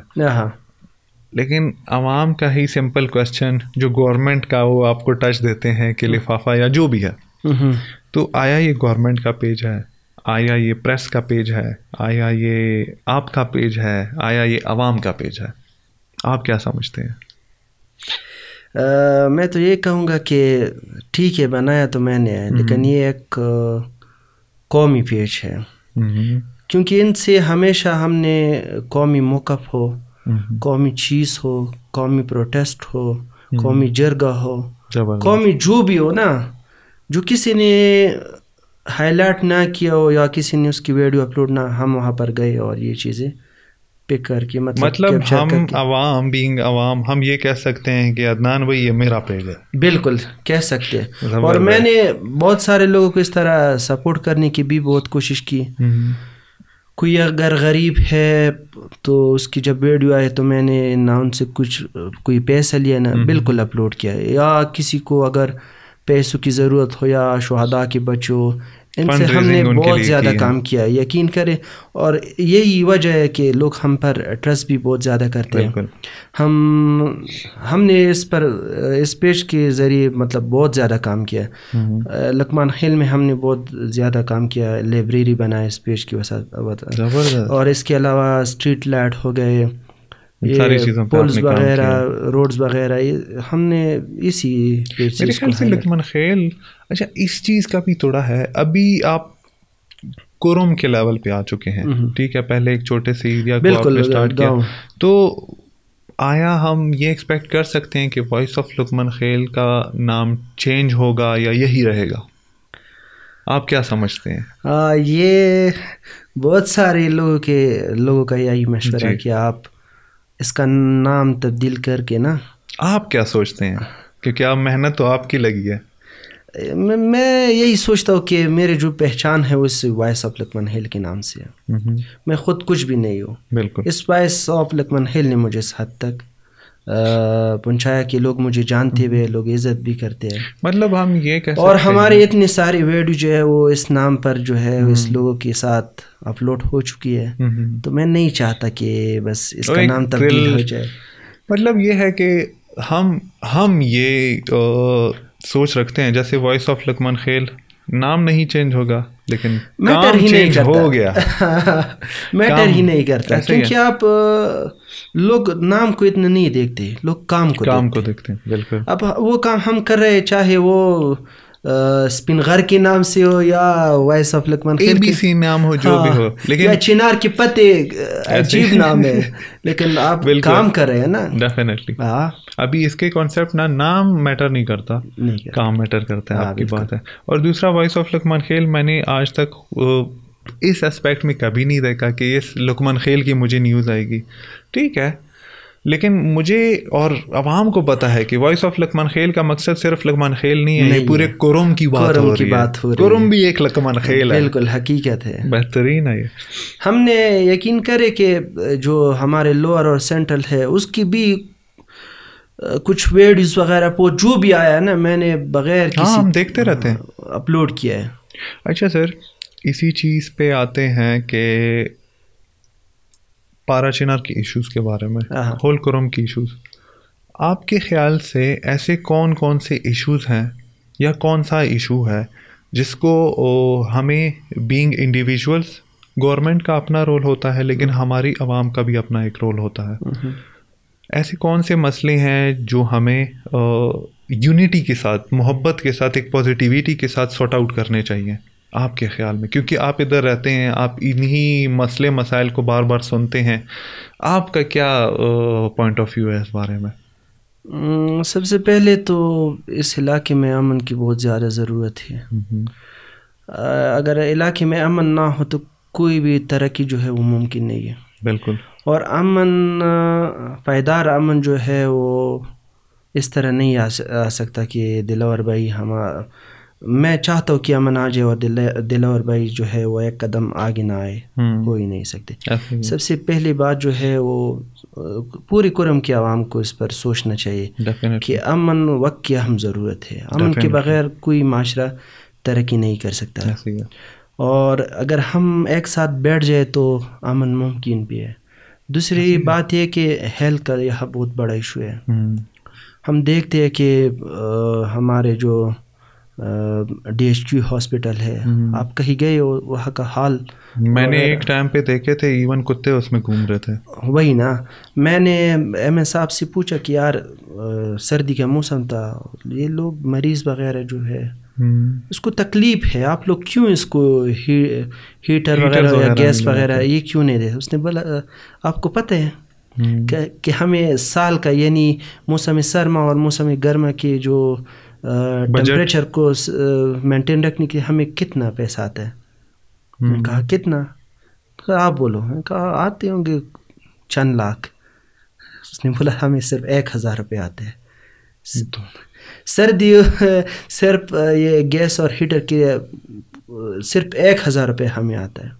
لیکن عوام کا ہی سمپل کویسچن جو گورنمنٹ کا وہ آپ کو ٹچ دیتے ہیں کہ لفافہ یا جو بھی ہے, تو آیا یہ گورنمنٹ کا پیج ہے, آیا یہ پریس کا پیج ہے, آیا یہ آپ کا پیج ہے, آیا یہ عوام کا پیج ہے؟ آپ کیا سمجھتے ہیں؟ میں تو یہ کہوں گا کہ ٹھیک ہے بنایا تو میں نے ہے, لیکن یہ ایک قومی پیج ہے کیونکہ ان سے ہمیشہ ہم نے قومی موقف ہو, قومی چیز ہو, قومی پروٹیسٹ ہو, قومی جرگہ ہو, قومی جو بھی ہو نا, جو کسی نے ہائی لائٹ نہ کیا ہو یا کسی نے اس کی ویڈیو اپلوڈ نہ, ہم وہاں پر گئے اور یہ چیزیں پک کر کے مطلب ہم عوام بینگ عوام ہم یہ کہہ سکتے ہیں کہ عدنان بھائی یہ میرا پیج ہے. بالکل کہہ سکتے ہیں. اور میں نے بہت سارے لوگوں کو اس طرح سپورٹ کرنے کی بھی بہت کوشش کی. کوئی اگر غریب ہے تو اس کی جب ویڈیو آئے تو میں نے نہ ان سے کوئی پیسہ لیا نہ بالکل اپلوڈ کیا, یا کسی کو اگر پیسوں کی ضرورت ہو یا شہداء کے بچوں, ان سے ہم نے بہت زیادہ کام کیا ہے, یقین کریں. اور یہی وجہ ہے کہ لوگ ہم پر ٹرسٹ بھی بہت زیادہ کرتے ہیں. ہم نے اس پیج کے ذریعے مطلب بہت زیادہ کام کیا. لقمان خیل میں ہم نے بہت زیادہ کام کیا, لائبریری بنایا اس پیج کی وسعت, اور اس کے علاوہ اسٹریٹ لائٹ ہو گئے, پولز وغیرہ, روڈز وغیرہ, ہم نے اسی پیج سے. میرے خیال سے لقمان خیل اچھا اس چیز کا بھی تھوڑا ہے, ابھی آپ کوروم کے لیول پہ آ چکے ہیں, ٹھیک ہے, پہلے ایک چھوٹے سے ایریا کو آپ نے اسٹارٹ کیا, تو آیا ہم یہ ایکسپیکٹ کر سکتے ہیں کہ وائس آف لقمان خیل کا نام چینج ہوگا یا یہی رہے گا؟ آپ کیا سمجھتے ہیں؟ یہ بہت سارے لوگوں کا یہی مشورہ ہے کہ آپ اس کا نام تبدیل کر کے نا. آپ کیا سوچتے ہیں؟ کیونکہ آپ محنت تو آپ کی لگی ہے. میں یہی سوچتا ہوں کہ میرے جو پہچان ہے وہ اس وائس آف لقمان خیل کے نام سے ہے. میں خود کچھ بھی نہیں ہوں. بالکل. اس وائس آف لقمان خیل نے مجھے اس حد تک پہنچایا کہ لوگ مجھے جانتے ہوئے لوگ عزت بھی کرتے ہیں. مطلب ہم یہ کہہ سکتے ہیں, اور ہمارے اتنے ساری ویڈیو جو ہے وہ اس نام پر جو ہے اس لوگوں کے ساتھ اپلوڈ ہو چکی ہے. تو میں نہیں چاہتا کہ بس اس کا نام تبدیل ہو جائے. مطلب یہ ہے کہ ہم یہ سوچ رکھتے ہیں جیسے وائس آف لقمان خیل نام نہیں چینج ہوگا لیکن میٹر ہی نہیں کرتا، ہو گیا میٹر ہی نہیں کرتا، کیونکہ آپ لوگ نام کو اتنا نہیں دیکھتے، لوگ کام کو دیکھتے ہیں. بالکل. اب وہ کام ہم کر رہے چاہے وہ اسپن غر کے نام سے ہو یا voice of Luqman Khel ABC نام ہو جو بھی ہو، لیکن یا چنار کے پتے عجیب نام ہے لیکن آپ کام کر رہے ہیں نا. ڈیفینیٹلی. ابھی اس کے کانسیپٹ نام میٹر نہیں کرتا، کام میٹر کرتا ہے. آپ کی بات ہے. اور دوسرا وائس آف لقمان خیل میں نے آج تک اس اسپیکٹ میں کبھی نہیں دیکھا کہ اس لقمان خیل کی مجھے نیوز آئے گی. ٹھیک ہے، لیکن مجھے اور عوام کو پتا ہے کہ وائس آف لقمان خیل کا مقصد صرف لقمان خیل نہیں ہے، یہ پورے کوروم کی بات ہو رہی ہے. کوروم بھی ایک لقمان خیل ہے. بالکل حقیقت ہے، بہترین ہے. یہ ہم نے یقین کرے کہ جو ہمارے لوور اور سینٹرل ہے اس کی بھی کچھ ویڈیوز وغیرہ جو بھی آیا ہے نا، میں نے بغیر کسی ہم دیکھتے رہتے ہیں اپلوڈ کیا ہے. اچھا سر، اسی چیز پہ آتے ہیں کہ پارا چنار کی ایشوز کے بارے میں، ہول کوروم کی ایشوز. آپ کے خیال سے ایسے کون سے ایشوز ہیں یا کون سا ایشو ہے جس کو ہمیں بینگ انڈیویژولس، گورنمنٹ کا اپنا رول ہوتا ہے لیکن ہماری عوام کا بھی اپنا ایک رول ہوتا ہے، ایسے کون سے مسئلے ہیں جو ہمیں یونٹی کے ساتھ، محبت کے ساتھ، ایک پازیٹیوٹی کے ساتھ سارٹ آؤٹ کرنے چاہیے آپ کے خیال میں؟ کیونکہ آپ ادھر رہتے ہیں، آپ انہی مسئلے مسائل کو بار بار سنتے ہیں. آپ کا کیا پوائنٹ آف ویو ہے اس بارے میں؟ سب سے پہلے تو اس علاقے میں امن کی بہت زیادہ ضرورت ہے. اگر علاقے میں امن نہ ہو تو کوئی بھی ترقی جو ہے وہ ممکن نہیں ہے. بالکل. اور امن، پائیدار امن جو ہے وہ اس طرح نہیں آ سکتا کہ دلاور بھائی میں چاہتا ہوں کہ امن آ جائے اور دلاور بھائی جو ہے وہ ایک قدم آگے نہ آئے، ہو ہی نہیں سکتے. سب سے پہلی بات جو ہے وہ پوری کوروم کی عوام کو اس پر سوچنا چاہیے کہ امن وقت کی اہم ضرورت ہے. امن کے بغیر کوئی معاشرہ ترقی نہیں کر سکتا. اور اگر ہم ایک ساتھ بیٹھ جائے تو امن ممکن بھی ہے. دوسری بات یہ کہ ہیلتھ کا یہاں بہت بڑا ایشو ہے. ہم دیکھتے ہیں کہ ہمارے جو DHQ ہاسپٹل ہے، آپ کہیں گئے ہو وہاں کا حال؟ میں نے ایک ٹائم پہ دیکھے تھے، ایون کتے اس میں گھوم رہے تھے. وہی نا، میں نے ایم ایس صاحب سے پوچھا کہ یار سردی کا موسم تھا، یہ لوگ مریض وغیرہ جو ہے اس کو تکلیف ہے، آپ لوگ کیوں اس کو ہیٹر وغیرہ یا گیس وغیرہ یہ کیوں نہیں دے؟ اس نے بولا آپ کو پتہ ہے کہ ہمیں سال کا یعنی موسم سرما اور موسم گرما کے جو ٹیمپریچر کو مینٹین رکھنے کے ہمیں کتنا پیسہ آتا ہے؟ میں نے کہا کتنا؟ آپ بولو. میں نے کہا آتے ہوں گے چند لاکھ. اس نے بولا ہمیں صرف 1000 روپے آتے ہیں. سردی صرف یہ گیس اور ہیٹر کے صرف 1000 روپے ہمیں آتا ہے.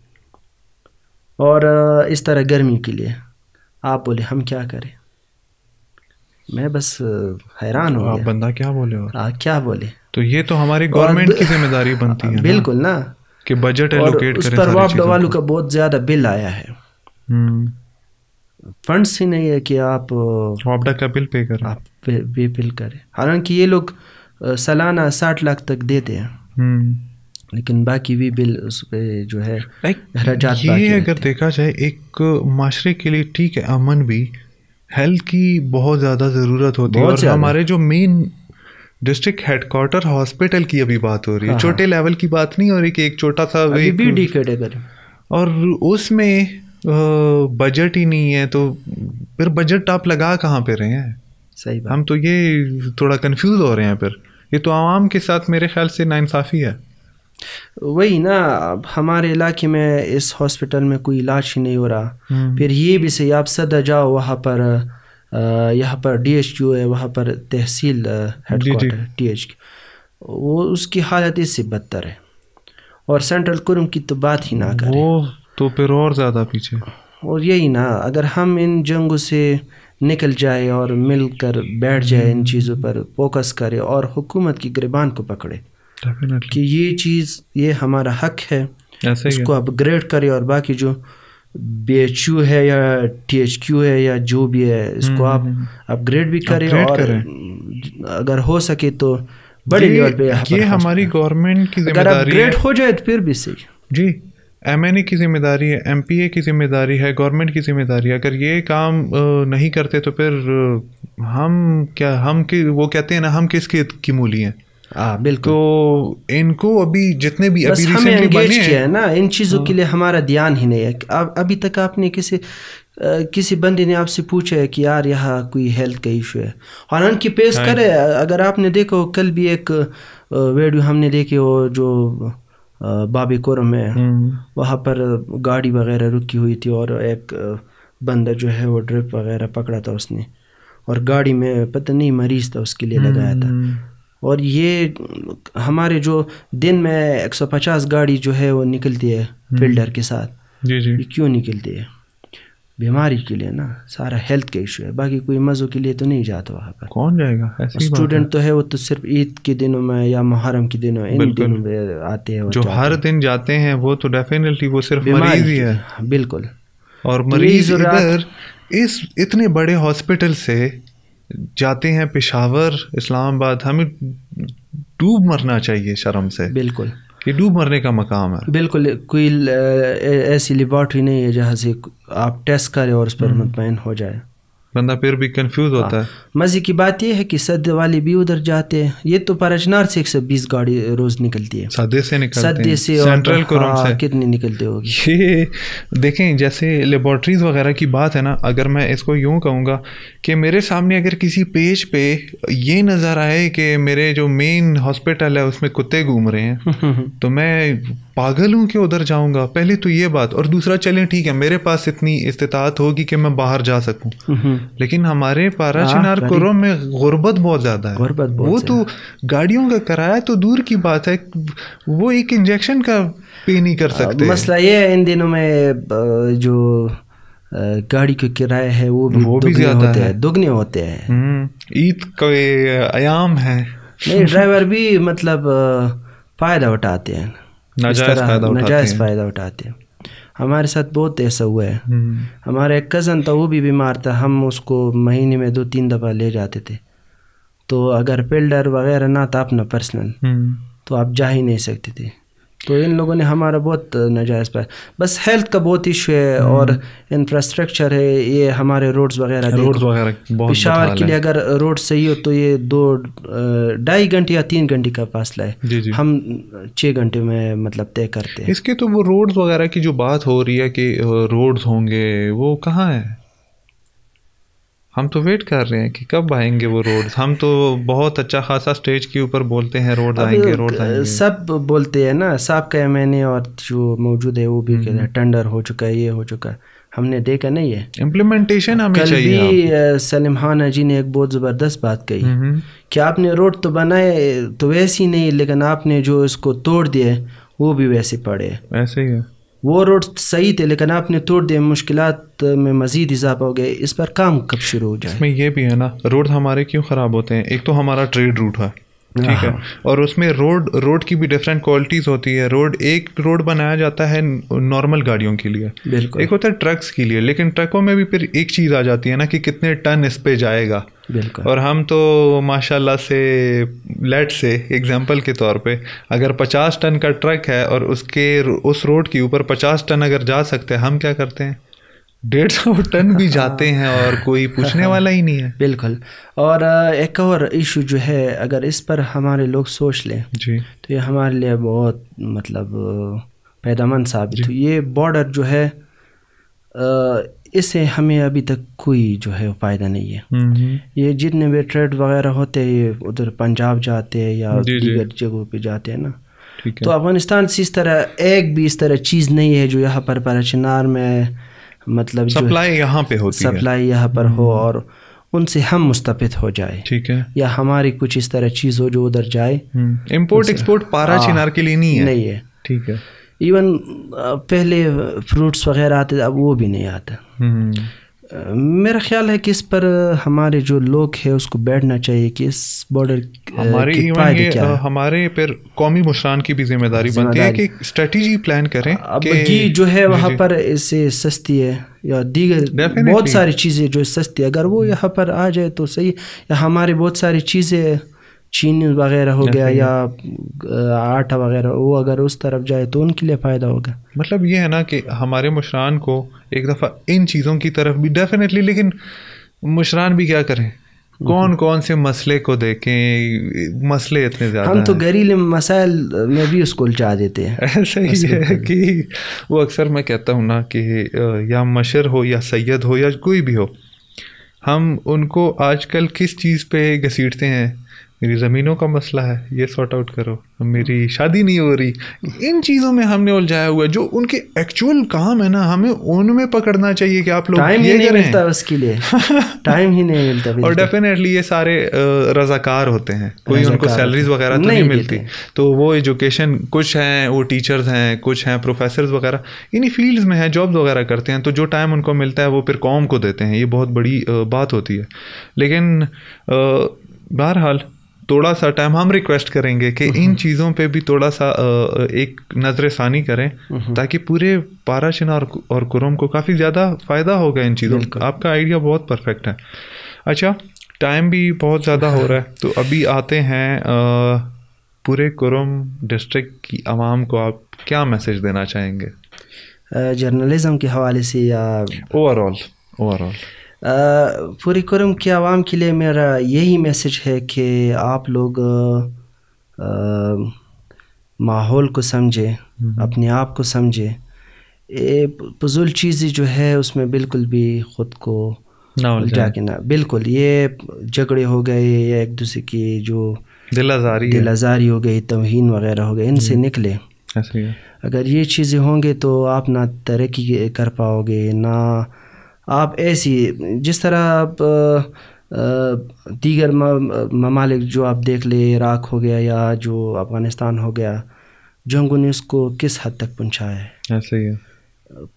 اور اس طرح گرمی کے لیے آپ بولے ہم کیا کریں؟ میں بس حیران ہوں. آپ بندہ کیا بولے؟ اور کیا بولے؟ تو یہ تو ہماری گورنمنٹ کی ذمہ داری بنتی ہے. بالکل نا، کہ بجٹ ایلوکیٹ کرے. اس پر واپڈا والوں کا بہت زیادہ بل آیا ہے. فنڈس ہی نہیں ہے کہ آپ واپڈا کا بل پے کریں، آپ بل کریں. حالانکہ یہ لوگ سالانہ 60 لاکھ تک دیتے ہیں، لیکن باقی بھی بل اس پہ جو ہے اخراجات. یہ اگر دیکھا جائے ایک معاشرے کے لیے ٹھیک ہے، امن بھی، ہیلتھ کی بہت زیادہ ضرورت ہوتی ہے. اور ہمارے جو مین ڈسٹرکٹ ہیڈ کوارٹر ہاسپٹل کی ابھی بات ہو رہی ہے، چھوٹے لیول کی بات نہیں ہو رہی کہ ایک چھوٹا سا BD کیٹیگری، اور اس میں بجٹ ہی نہیں ہے. تو پھر بجٹ آپ لگا کہاں پہ رہے ہیں؟ صحیح بات. ہم تو یہ تھوڑا کنفیوز ہو رہے ہیں. پھر یہ تو عوام کے ساتھ میرے خیال سے ناانصافی ہے. وہی نا، اب ہمارے علاقے میں اس ہاسپٹل میں کوئی علاج ہی نہیں ہو رہا. پھر یہ بھی صحیح، آپ صدر جاؤ وہاں پر، یہاں پر DHQ ہے، وہاں پر تحصیل ہیڈ کوارٹر TH، وہ اس کی حالت اس سے بدتر ہے. اور سینٹرل کوروم کی تو بات ہی نہ کریں، وہ تو پھر اور زیادہ پیچھے. اور یہی نا، اگر ہم ان جنگوں سے نکل جائے اور مل کر بیٹھ جائے، ان چیزوں پر فوکس کرے اور حکومت کی گریبان کو پکڑے کہ یہ چیز، یہ ہمارا حق ہے، اس کو اپ گریڈ کرے، اور باقی جو BHU ہے یا THQ ہے یا جو بھی ہے, اس کو آپ اپ گریڈ بھی کریں اور اگر ہو سکے تو بڑے لیول پہ. یہ ہماری گورنمنٹ کی ذمہ داری ہے. اگر اپ گریڈ ہو جائے تو پھر بھی صحیح. جی MNA کی ذمہ داری ہے, MPA کی ذمہ داری ہے, گورنمنٹ کی ذمہ داری ہے. اگر یہ کام نہیں کرتے تو پھر ہم وہ کہتے ہیں نا, ہم کس کی مولی ہیں. بالکل. تو ان کو ابھی جتنے بھی ابھی ریسنٹلی بنے ہیں نا ان چیزوں کے لیے ہمارا دھیان ہی نہیں ہے. ابھی تک آپ نے کسی بندے نے آپ سے پوچھا ہے کہ یار یہاں کوئی ہیلتھ کا ایشو ہے, حالانکہ کی پیش کرے. اگر آپ نے دیکھو کل بھی ایک ویڈیو ہم نے دیکھی, وہ جو بابی کورم ہے وہاں پر گاڑی وغیرہ رکی ہوئی تھی اور ایک بندہ جو ہے وہ ڈرپ وغیرہ پکڑا تھا اس نے, اور گاڑی میں پتہ نہیں مریض تھا اس کے لیے لگایا تھا. اور یہ ہمارے جو دن میں 150 گاڑی جو ہے وہ نکلتی ہے فلٹر کے ساتھ. جی جی. یہ کیوں نکلتی ہے؟ بیماری کے لیے نا, سارا ہیلتھ کا ایشو ہے. باقی کوئی مزوں کے لیے تو نہیں جاتا وہاں پر. کون جائے گا؟ اسٹوڈنٹ تو ہے وہ تو صرف عید کے دنوں میں یا محرم کے دنوں ان دنوں میں آتے ہیں. جو ہر دن جاتے ہیں وہ تو ڈیفینیٹلی وہ صرف مریض ہی ہے. بالکل. اور مریض ادھر اس اتنے بڑے ہاسپٹل سے جاتے ہیں پشاور, اسلام آباد. ہمیں ڈوب مرنا چاہیے شرم سے. بالکل. یہ ڈوب مرنے کا مقام ہے. بالکل. کوئی ایسی لیبارٹری نہیں ہے جہاں سے آپ ٹیسٹ کریں اور اس پر مطمئن ہو جائے. بندہ پھر بھی کنفیوز ہوتا ہے. مزے کی بات یہ ہے کہ سدے والے بھی ادھر جاتے ہیں. یہ تو پرچنار سے 120 گاڑی روز نکلتی ہے. سدے سے نکلتے ہیں, سدے سے سینٹرل کورم سے کتنی نکلتے ہوگی. یہ دیکھیں جیسے لیبارٹریز وغیرہ کی بات ہے نا, اگر میں اس کو یوں کہوں گا کہ میرے سامنے اگر کسی پیج پہ یہ نظر آئے کہ میرے جو مین ہاسپٹل ہے اس میں کتے گھوم رہے ہیں تو میں پاگل ہوں کہ ادھر جاؤں گا. پہلے تو یہ بات, اور دوسرا چلیں ٹھیک ہے میرے پاس اتنی استطاعت ہوگی کہ میں باہر جا سکوں, لیکن ہمارے پارا چنار کورم میں غربت بہت زیادہ ہے. وہ تو گاڑیوں کا کرایہ تو دور کی بات ہے, وہ ایک انجیکشن کا پے نہیں کر سکتے. مسئلہ یہ ہے ان دنوں میں جو گاڑی کا کرایہ ہے وہ بھی زیادہ ہے, دگنے ہوتے ہیں. عید کا ایام ہے, نہیں ڈرائیور بھی مطلب فائدہ اٹھاتے ہیں, ناجائز فائدہ اٹھاتے ہیں. ہمارے ساتھ بہت ایسا ہوا ہے. ہمارا ایک کزن تھا, وہ بھی بیمار تھا, ہم اس کو مہینے میں 2-3 دفعہ لے جاتے تھے. تو اگر پلڈر وغیرہ نہ تھا اپنا پرسنل تو آپ جا ہی نہیں سکتے تھے. تو ان لوگوں نے ہمارا بہت ناجائز پایا. بس ہیلتھ کا بہت ایشو ہے اور انفراسٹرکچر ہے. یہ ہمارے روڈز وغیرہ پشاور کے لیے اگر روڈ صحیح ہو تو یہ 2-2.5 گھنٹے یا 3 گھنٹے کا فاصلہ ہے. ہم 6 گھنٹے میں مطلب طے کرتے ہیں. اس کے تو وہ روڈز وغیرہ کی جو بات ہو رہی ہے کہ روڈز ہوں گے, وہ کہاں ہے؟ ہم تو ویٹ کر رہے ہیں کہ کب آئیں گے وہ روڈز. ہم تو بہت اچھا خاصا اسٹیج کے اوپر بولتے ہیں روڈ آئیں گے, روڈ آئیں گے. سب بولتے ہیں نا, صاحب کا MNA اور جو موجود ہے وہ بھی کہتے ہیں ٹینڈر ہو چکا ہے, یہ ہو چکا ہے. ہم نے دیکھا نہیں ہے امپلیمنٹیشن ہمیں چاہیے. کل بھی سلیم خان جی نے ایک بہت زبردست بات کہی کہ آپ نے روڈ تو بنائے تو ویسے ہی نہیں, لیکن آپ نے جو اس کو توڑ دیا وہ بھی ویسے پڑے. ایسے ہی ہے. وہ روڈ صحیح تھے لیکن آپ نے توڑ دیا, مشکلات میں مزید اضافہ ہو گئے. اس پر کام کب شروع ہو جائے؟ اس میں یہ بھی ہے نا, روڈ ہمارے کیوں خراب ہوتے ہیں. ایک تو ہمارا ٹریڈ روٹ ہے, ٹھیک ہے, اور اس میں روڈ کی بھی ڈفرینٹ کوالٹیز ہوتی ہے. ایک روڈ بنایا جاتا ہے نارمل گاڑیوں کے لیے, ایک ہوتا ہے ٹرکس کے لیے. لیکن ٹرکوں میں بھی پھر ایک چیز آ جاتی ہے نا کہ کتنے ٹن اس پہ جائے گا. اور ہم تو ماشاء اللہ سے لیٹ سے ایگزامپل کے طور پہ اگر 50 ٹن کا ٹرک ہے اور اس روڈ کے اوپر 50 ٹن اگر جا سکتے ہیں, ہم کیا کرتے ہیں 150 ٹن بھی جاتے ہیں اور کوئی پوچھنے والا ہی نہیں ہے. بالکل. اور ایک اور ایشو جو ہے, اگر اس پر ہمارے لوگ سوچ لیں جی تو یہ ہمارے لیے بہت مطلب فائدہ مند ثابت ہو. یہ بارڈر جو ہے اس سے ہمیں ابھی تک کوئی جو ہے فائدہ نہیں ہے. یہ جتنے بھی ٹریڈ وغیرہ ہوتے ہیں یہ ادھر پنجاب جاتے ہیں یا دیگر جگہوں پہ جاتے ہیں نا. تو افغانستان سے اس طرح ایک بھی اس طرح چیز نہیں ہے جو یہاں پر پرچنار میں مطلب سپلائی یہاں پہ ہوتی ہے, سپلائی یہاں پر ہو اور ان سے ہم مستفید ہو جائے, ٹھیک ہے, یا ہماری کچھ اس طرح چیز ہو جو ادھر جائے. امپورٹ ایکسپورٹ پارا چنار کے لیے نہیں ہے, ٹھیک ہے. ایون پہلے فروٹس وغیرہ آتے اب وہ بھی نہیں آتا. میرا خیال ہے کہ اس پر ہمارے جو لوگ ہیں اس کو بیٹھنا چاہیے کہ اس بارڈر ہمارے پھر قومی مشران کی بھی ذمہ داری بنتی ہے کہ اسٹریٹجی پلان کریں. اب گھی جو ہے وہاں پر اسے سستی ہے یا دیگر بہت ساری چیزیں جو سستی ہے، اگر وہ یہاں پر آ جائے تو صحیح. یا ہمارے بہت ساری چیزیں چینی وغیرہ ہو گیا یا آٹا وغیرہ، وہ اگر اس طرف جائے تو ان کے لیے فائدہ ہوگا. مطلب یہ ہے نا کہ ہمارے مشران کو ایک دفعہ ان چیزوں کی طرف بھی ڈیفینیٹلی، لیکن مشران بھی کیا کریں، کون کون سے مسئلے کو دیکھیں، مسئلے اتنے زیادہ ہم تو گھریلو مسائل میں بھی اس کو الجھا دیتے ہیں. ایسا ہی ہے کہ وہ اکثر میں کہتا ہوں نا کہ یا مشر ہو یا سید ہو یا کوئی بھی ہو، ہم ان کو آج کل کس چیز پہ گھسیٹتے ہیں، میری زمینوں کا مسئلہ ہے یہ سارٹ آؤٹ کرو، میری شادی نہیں ہو رہی. ان چیزوں میں ہم نے الجھایا ہوا ہے، جو ان کے ایکچوئل کام ہے نا ہمیں ان میں پکڑنا چاہیے کہ آپ لوگ ٹائم ہی نہیں ملتا اس کے لیے، ٹائم ہی نہیں ملتا. اور ڈیفینیٹلی یہ سارے رضاکار ہوتے ہیں، کوئی ان کو سیلریز وغیرہ تو نہیں ملتی، تو وہ ایجوکیشن کچھ ہیں وہ ٹیچرز ہیں، کچھ ہیں پروفیسرز وغیرہ انہی فیلڈز میں ہیں، جابز وغیرہ کرتے ہیں، تو جو ٹائم ان کو ملتا ہے وہ پھر قوم کو دیتے ہیں. یہ بہت بڑی بات ہوتی ہے. لیکن بہرحال تھوڑا سا ٹائم ہم ریکویسٹ کریں گے کہ ان چیزوں پہ بھی تھوڑا سا ایک نظر ثانی کریں تاکہ پورے پاراشن اور کرم کو کافی زیادہ فائدہ ہوگا ان چیزوں کا. آپ کا آئیڈیا بہت پرفیکٹ ہے. اچھا ٹائم بھی بہت زیادہ ہو رہا ہے، تو ابھی آتے ہیں پورے کرم ڈسٹرکٹ کی عوام کو آپ کیا میسج دینا چاہیں گے جرنلزم کے حوالے سے یا اوور آل؟ پوری کرم کے عوام کے لیے میرا یہی میسج ہے کہ آپ لوگ ماحول کو سمجھیں، اپنے آپ کو سمجھیں. فضول چیزیں جو ہے اس میں بالکل بھی خود کو الجھا کے نہ، بالکل یہ جھگڑے ہو گئے یا ایک دوسرے کی جو دل آزاری ہو گئی، توہین وغیرہ ہو گئے، ان سے نکلے. اگر یہ چیزیں ہوں گے تو آپ نہ ترقی کر پاؤ گے، نہ آپ ایسی جس طرح آپ دیگر ممالک جو آپ دیکھ لیں، عراق ہو گیا یا جو افغانستان ہو گیا، جنگوں نے اس کو کس حد تک پہنچایا ہے. ایسے ہی ہے.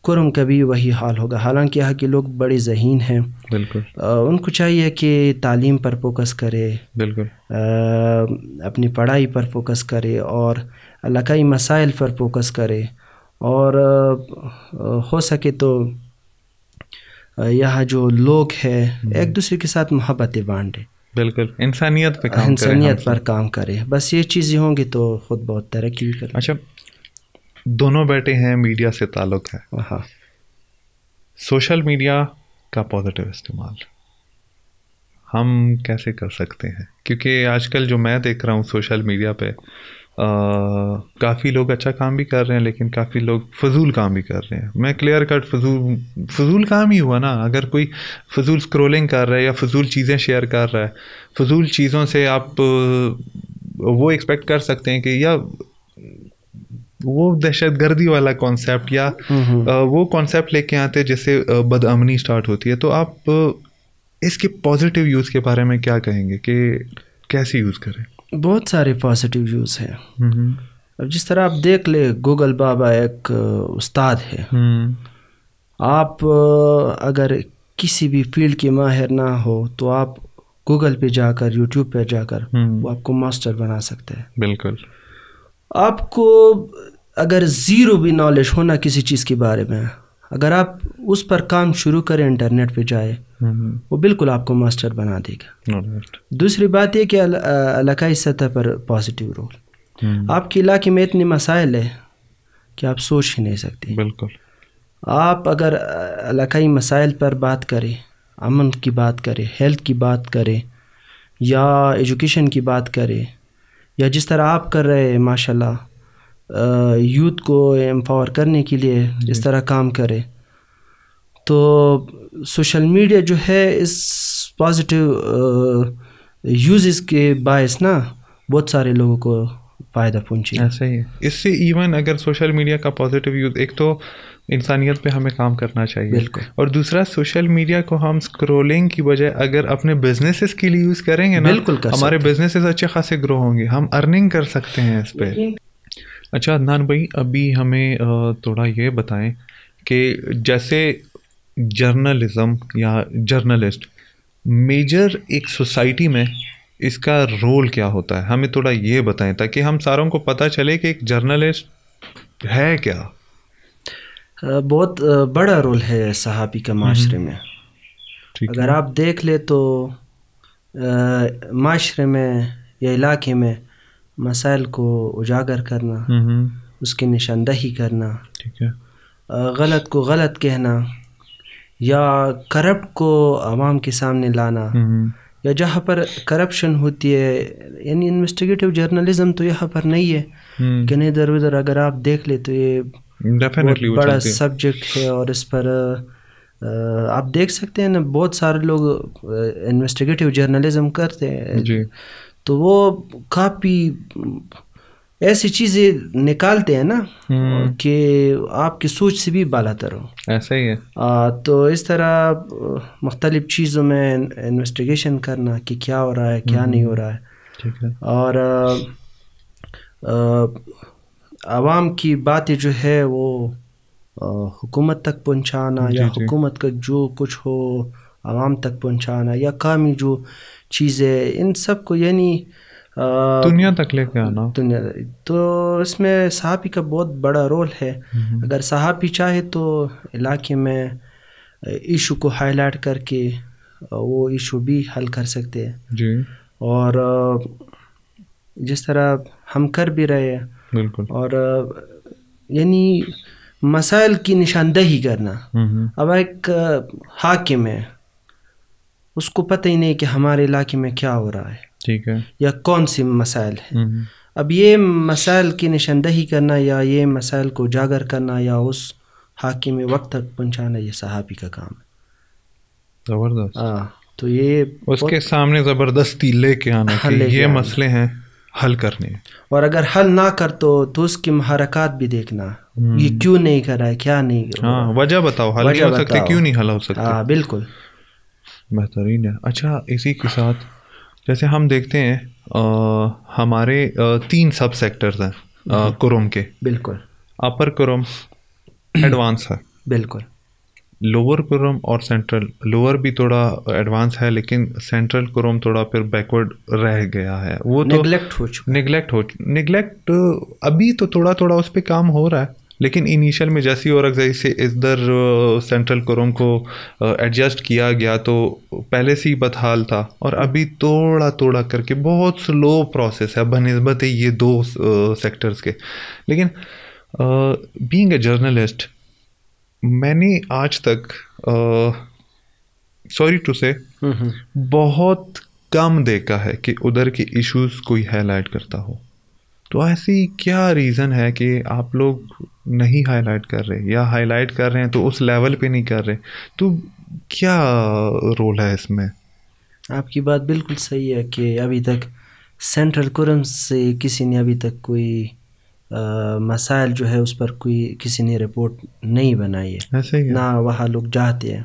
کرم کا بھی وہی حال ہوگا. حالانکہ یہاں کے لوگ بڑے ذہین ہیں، بالکل ان کو چاہیے کہ تعلیم پر فوکس کرے، بالکل اپنی پڑھائی پر فوکس کرے اور علاقائی مسائل پر فوکس کرے، اور ہو سکے تو یہاں جو لوگ ہیں ایک دوسرے کے ساتھ محبتیں بانٹے، بالکل انسانیت پر کام کرے. بس یہ چیزیں ہوں گی تو خود بہت ترقی بھی کرے. اچھا دونوں بیٹے ہیں، میڈیا سے تعلق ہے. ہاں، سوشل میڈیا کا پازیٹیو استعمال ہم کیسے کر سکتے ہیں؟ کیونکہ آج کل جو میں دیکھ رہا ہوں سوشل میڈیا پہ کافی لوگ اچھا کام بھی کر رہے ہیں، لیکن کافی لوگ فضول کام بھی کر رہے ہیں. میں کلیئر کٹ فضول کام ہی ہوا نا. اگر کوئی فضول اسکرولنگ کر رہا ہے یا فضول چیزیں شیئر کر رہا ہے، فضول چیزوں سے آپ وہ ایکسپیکٹ کر سکتے ہیں کہ یا وہ دہشت گردی والا کانسیپٹ یا وہ کانسیپٹ لے کے آتے جس سے بد امنی اسٹارٹ ہوتی ہے. تو آپ اس کے پازیٹیو یوز کے بارے میں کیا کہیں گے کہ کیسے یوز کریں؟ بہت سارے پازیٹیو یوز ہیں. اب جس طرح آپ دیکھ لیں، گوگل بابا ایک استاد ہے. آپ اگر کسی بھی فیلڈ کے ماہر نہ ہو تو آپ گوگل پہ جا کر، یوٹیوب پہ جا کر وہ آپ کو ماسٹر بنا سکتے ہیں. بالکل. آپ کو اگر زیرو بھی نالج ہونا کسی چیز کے بارے میں، اگر آپ اس پر کام شروع کریں، انٹرنیٹ پہ جائے، وہ بالکل آپ کو ماسٹر بنا دے گا. دوسری بات یہ کہ علاقائی سطح پر پازیٹیو رول. آپ کے علاقے میں اتنے مسائل ہیں کہ آپ سوچ ہی نہیں سکتے. بالکل. آپ اگر علاقائی مسائل پر بات کریں، امن کی بات کریں، ہیلتھ کی بات کریں، یا ایجوکیشن کی بات کریں، یا جس طرح آپ کر رہے ہیں ماشاء اللہ یوتھ کو امپاور کرنے کے لیے اس طرح کام کرے، تو سوشل میڈیا جو ہے اس پازیٹیو یوزز کے باعث نا بہت سارے لوگوں کو فائدہ پہنچے. ایسا ہی ہے. اس سے ایون اگر سوشل میڈیا کا پازیٹیو یوز، ایک تو انسانیت پہ ہمیں کام کرنا چاہیے، بالکل، اور دوسرا سوشل میڈیا کو ہم اسکرولنگ کی بجائے اگر اپنے بزنسز کے لیے یوز کریں گے نا، بالکل ہمارے بزنسز اچھے خاصے گرو ہوں گے، ہم ارننگ کر سکتے ہیں اس پہ. اچھا عدنان بھائی، ابھی ہمیں تھوڑا یہ بتائیں کہ جیسے جرنلزم یا جرنلسٹ میجر ایک سوسائٹی میں اس کا رول کیا ہوتا ہے؟ ہمیں تھوڑا یہ بتائیں تاکہ ہم ساروں کو پتہ چلے کہ ایک جرنلسٹ ہے کیا. بہت بڑا رول ہے صحافی کا معاشرے میں. اگر آپ دیکھ لیں تو معاشرے میں یا علاقے میں مسائل کو اجاگر کرنا، اس کی نشاندہی کرنا، غلط کو غلط کہنا یا کرپٹ کو عوام کے سامنے لانا، یا جہاں پر کرپشن ہوتی ہے، یعنی انویسٹیگیٹو جرنلزم تو یہاں پر نہیں ہے کہ ادھر ادھر. اگر آپ دیکھ لیں تو یہ بہت بڑا سبجیکٹ ہے، اور اس پر آپ دیکھ سکتے ہیں نا بہت سارے لوگ انویسٹیگیٹو جرنلزم کرتے ہیں تو وہ کافی ایسی چیزیں نکالتے ہیں نا کہ آپ کی سوچ سے بھی بالا تر ہو. ایسا ہی ہے. تو اس طرح مختلف چیزوں میں انویسٹیگیشن کرنا کہ کیا ہو رہا ہے کیا نہیں ہو رہا ہے، اور عوام کی باتیں جو ہے وہ حکومت تک پہنچانا، یا حکومت کا جو کچھ ہو عوام تک پہنچانا، یا کامی جو چیزیں ان سب کو یعنی دنیا تک لے کے آنا. تو اس میں صحافی کا بہت بڑا رول ہے. اگر صحافی چاہے تو علاقے میں ایشو کو ہائی لائٹ کر کے وہ ایشو بھی حل کر سکتے ہیں. اور جس طرح ہم کر بھی رہے ہیں. بالکل. اور یعنی مسائل کی نشاندہی کرنا. اب ایک حاکم ہے، اس کو پتہ ہی نہیں کہ ہمارے علاقے میں کیا ہو رہا ہے، ٹھیک ہے، یا کون سی مسائل ہیں. اب یہ مسائل کی نشاندہی کرنا یا یہ مسائل کو اجاگر کرنا یا اس حاکم وقت تک پہنچانا، یہ صحافی کا کام ہے. زبردست. تو یہ اس کے سامنے زبردستی لے کے آنا کہ یہ مسئلے ہیں حل کرنے. اور اگر حل نہ کر تو اس کی محرکات بھی دیکھنا، یہ کیوں نہیں کر رہا ہے، کیا نہیں. ہاں، وجہ بتاؤ، حل نہیں ہو سکتے، کیوں نہیں حل ہو سکتے. ہاں بالکل. بہترین ہے. اچھا، اسی کے ساتھ جیسے ہم دیکھتے ہیں ہمارے 3 سب سیکٹرز ہیں کروم کے. بالکل. اپر کروم ایڈوانس ہے، بالکل. لوور کروم اور سینٹرل. لوور بھی تھوڑا ایڈوانس ہے، لیکن سینٹرل کروم تھوڑا پھر بیکورڈ رہ گیا ہے. وہ تو نگلیکٹ ابھی تو تھوڑا تھوڑا اس پہ کام ہو رہا ہے، لیکن انیشیل میں جیسی اور جیسے ادھر سینٹرل کروم کو ایڈجسٹ کیا گیا تو پہلے سے ہی بدحال تھا، اور ابھی تھوڑا تھوڑا کر کے بہت سلو پروسیس ہے بنسبت یہ 2 سیکٹرز کے. لیکن بینگ اے جرنلسٹ میں نے آج تک سوری ٹو سے بہت کم دیکھا ہے کہ ادھر کے ایشوز کوئی ہائی لائٹ کرتا ہو. تو ایسی کیا ریزن ہے کہ آپ لوگ نہیں ہائی لائٹ کر رہے، یا ہائی لائٹ کر رہے ہیں تو اس لیول پہ نہیں کر رہے؟ تو کیا رول ہے اس میں؟ آپ کی بات بالکل صحیح ہے کہ ابھی تک سینٹرل کورم سے کسی نے ابھی تک کوئی مسائل جو ہے اس پر کوئی کسی نے رپورٹ نہیں بنائی ہے، نہ وہاں لوگ جاتے ہیں.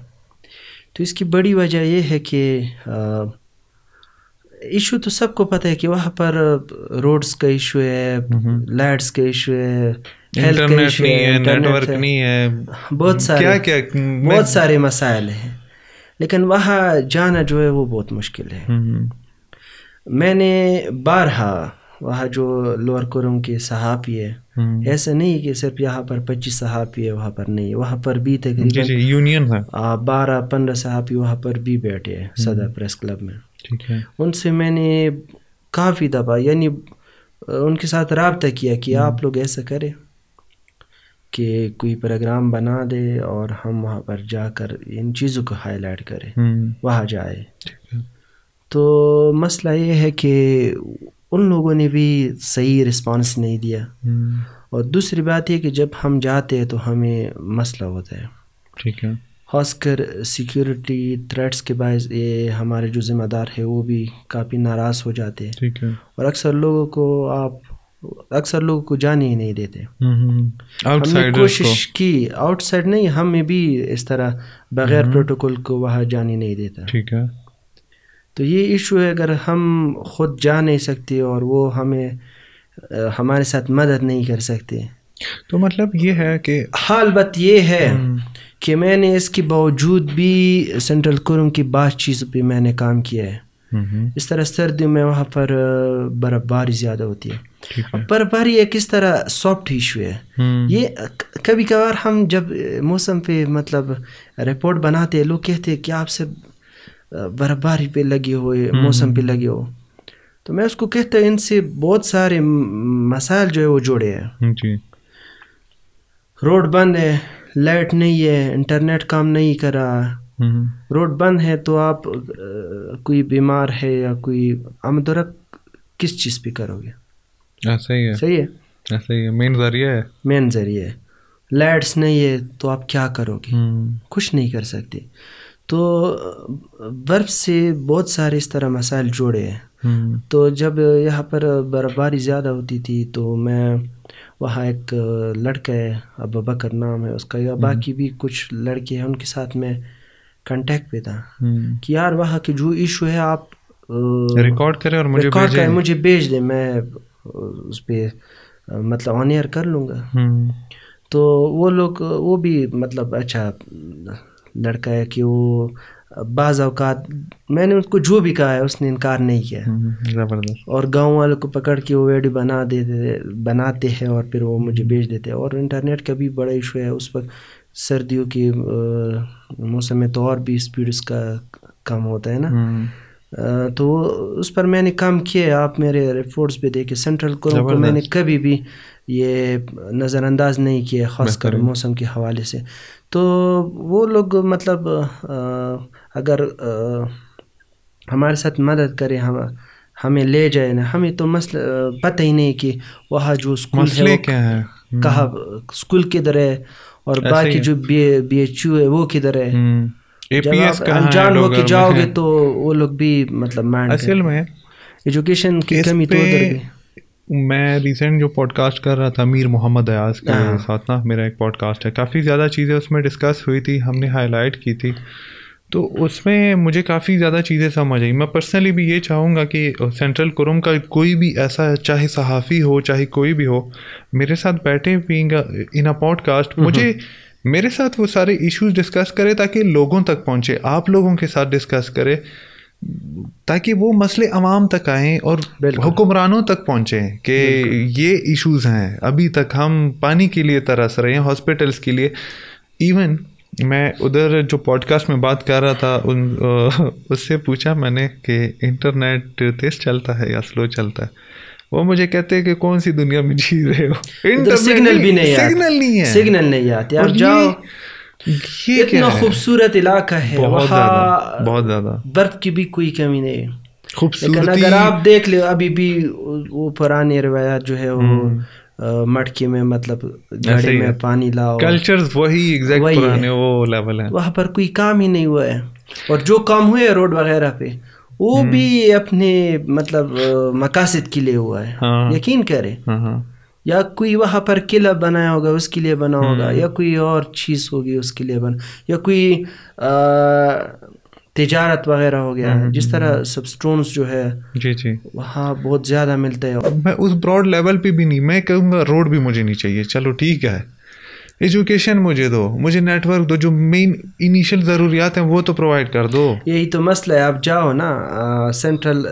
تو اس کی بڑی وجہ یہ ہے کہ ایشو تو سب کو پتہ ہے کہ وہاں پر روڈز کا ایشو ہے، لائٹس کا ایشو ہے، ہیلتھ کا ایشو ہے، نیٹ ورک نہیں ہے، بہت سارے مسائل ہیں. لیکن وہاں جانا جو ہے وہ بہت مشکل ہے. میں نے بارہا وہاں جو لوور کورم کے صحافی ہے، ایسا نہیں کہ صرف یہاں پر 25 صحافی ہے وہاں پر نہیں ہے، وہاں پر بھی تقریباً یونین ہے 12-15 صحافی وہاں پر بھی بیٹھے ہیں صدر پریس کلب میں. ان سے میں نے کافی دفعہ یعنی ان کے ساتھ رابطہ کیا کہ آپ لوگ ایسا کریں کہ کوئی پروگرام بنا دے اور ہم وہاں پر جا کر ان چیزوں کو ہائی لائٹ کریں، وہاں جائے. تو مسئلہ یہ ہے کہ ان لوگوں نے بھی صحیح رسپانس نہیں دیا. اور دوسری بات یہ کہ جب ہم جاتے ہیں تو ہمیں مسئلہ ہوتا ہے، ٹھیک ہے، خاص کر سیکیورٹی تھریٹس کے باعث یہ ہمارے جو ذمہ دار ہے وہ بھی کافی ناراض ہو جاتے ہیں. ٹھیک ہے. اور اکثر لوگوں کو جانے ہی نہیں دیتے. ہم نے کوشش کی، آؤٹ سائڈ نہیں، ہمیں بھی اس طرح بغیر پروٹوکول کو وہاں جانے نہیں دیتا. ٹھیک ہے. تو یہ ایشو ہے، اگر ہم خود جا نہیں سکتے اور وہ ہمارے ساتھ مدد نہیں کر سکتے. تو مطلب یہ ہے کہ حال بات یہ ہے کہ میں نے اس کے باوجود بھی سینٹرل کرم کی بعض چیزوں پہ میں نے کام کیا ہے. اس طرح سردیوں میں وہاں پر برف باری زیادہ ہوتی ہے. برف باری ایک اس طرح سافٹ ایشو ہے. یہ کبھی کبھار ہم جب موسم پہ مطلب رپورٹ بناتے ہیں لوگ کہتے ہیں کہ آپ سے برف باری پہ لگے ہو, موسم پہ لگے ہو, تو میں اس کو کہتا ہوں ان سے بہت سارے مسائل جو ہے وہ جوڑے ہیں. روڈ بند ہے, لائٹ نہیں ہے, انٹرنیٹ کام نہیں کر رہا, روڈ بند ہے تو آپ کوئی بیمار ہے یا کوئی آمد و رفت کس چیز پہ کرو گے؟ صحیح ہے, صحیح ہے, ایسا ہی ہے, مین ذریعہ ہے, مین ذریعہ ہے. لائٹس نہیں ہے تو آپ کیا کرو گے؟ کچھ نہیں کر سکتے. تو برف سے بہت سارے اس طرح مسائل جوڑے ہیں. تو جب یہاں پر برف باری زیادہ ہوتی تھی تو میں وہاں ایک لڑکا ہے ابو بکر نام ہے اس کا, یا باقی بھی کچھ لڑکے ہیں ان کے ساتھ میں کانٹیکٹ پہ تھا کہ یار وہاں کے جو ایشو ہے آپ ریکارڈ کریں اور مجھے بھیج دیں, میں اس پہ مطلب آن ایئر کر لوں گا. تو وہ لوگ وہ بھی مطلب اچھا لڑکا ہے کہ وہ بعض اوقات میں نے اس کو جو بھی کہا ہے اس نے انکار نہیں کیا. زبردست. اور گاؤں والوں کو پکڑ کے وہ ویڈیو بناتے ہیں اور پھر وہ مجھے بھیج دیتے ہیں. اور انٹرنیٹ کا بھی بڑا ایشو ہے اس وقت, سردیوں کے موسم میں تو اور بھی اسپیڈ اس کا کم ہوتا ہے نا. تو اس پر میں نے کام کیا. آپ میرے رپورٹس پہ دیکھیں, سینٹرل کرم کو میں نے کبھی بھی یہ نظر انداز نہیں کیا, خاص کر موسم کے حوالے سے. تو وہ لوگ مطلب اگر ہمارے ساتھ مدد کرے, ہمیں لے جائے نا, ہمیں تو مسئلہ پتہ ہی نہیں کہ وہاں جو اسکول ہے کہاں, اسکول کدھر ہے, اور باقی جو بی ایچ یو ہے وہ کدھر ہے. جب آپ انجان ہو کے جاؤ گے تو وہ لوگ بھی مطلب مائنڈ اصل میں ایجوکیشن کی کمی تو ادھر بھی. میں ریسنٹ جو پوڈ کاسٹ کر رہا تھا میر محمد ایاز کے ساتھ نا, میرا ایک پوڈ کاسٹ ہے, کافی زیادہ چیزیں اس میں ڈسکس ہوئی تھی, ہم نے ہائی لائٹ کی تھی. تو اس میں مجھے کافی زیادہ چیزیں سمجھ آئی. میں پرسنلی بھی یہ چاہوں گا کہ سینٹرل کرم کا کوئی بھی ایسا, چاہے صحافی ہو چاہے کوئی بھی ہو, میرے ساتھ بیٹھے being in a podcast, مجھے میرے ساتھ وہ سارے ایشوز ڈسکس کرے تاکہ لوگوں تک پہنچے, آپ لوگوں کے ساتھ ڈسکس کرے تاکہ وہ مسئلے عوام تک آئیں اور حکمرانوں تک پہنچیں کہ یہ ایشوز ہیں. ابھی تک ہم پانی کے لیے ترس رہے ہیں, ہاسپٹلس کے لیے. ایون میں ادھر جو پوڈ کاسٹ میں بات کر رہا تھا اس سے پوچھا میں نے کہ انٹرنیٹ تیز چلتا ہے یا سلو چلتا ہے. وہ مجھے کہتے ہیں کہ کون سی دنیا میں جی رہے ہو, سگنل بھی نہیں ہے, سگنل نہیں آتے. آپ جاؤ, اتنا خوبصورت علاقہ ہے وہاں, بہت زیادہ برف کی بھی کوئی کمی نہیں. خوبصورتی لیکن اگر آپ دیکھ لیں ابھی بھی وہ پرانی روایات جو ہے وہ مٹکی میں مطلب گھڑی میں پانی لاؤ, کلچرز وہی ایگزیکٹ پرانے وہ لیول ہیں. وہاں پر کوئی کام ہی نہیں ہوا ہے. اور جو کام ہوئے روڈ وغیرہ پہ وہ بھی اپنے مطلب مقاصد کے لیے ہوا ہے, یقین کرے. یا کوئی وہاں پر قلعہ بنایا ہوگا اس کے لیے بنا ہوگا, یا کوئی اور چیز ہوگی اس کے لیے بنا, یا کوئی تجارت وغیرہ ہو گیا. جس طرح سب سٹونز جو ہے جی وہاں بہت زیادہ ملتے ہیں. میں اس براڈ لیول پہ بھی نہیں, میں کہوں گا روڈ بھی مجھے نہیں چاہیے, چلو ٹھیک ہے, ایجوکیشن مجھے دو, مجھے نیٹ ورک دو, جو مین انیشیل ضروریات ہیں وہ تو پرووائڈ کر دو. یہی تو مسئلہ ہے. آپ جاؤ نا سینٹرل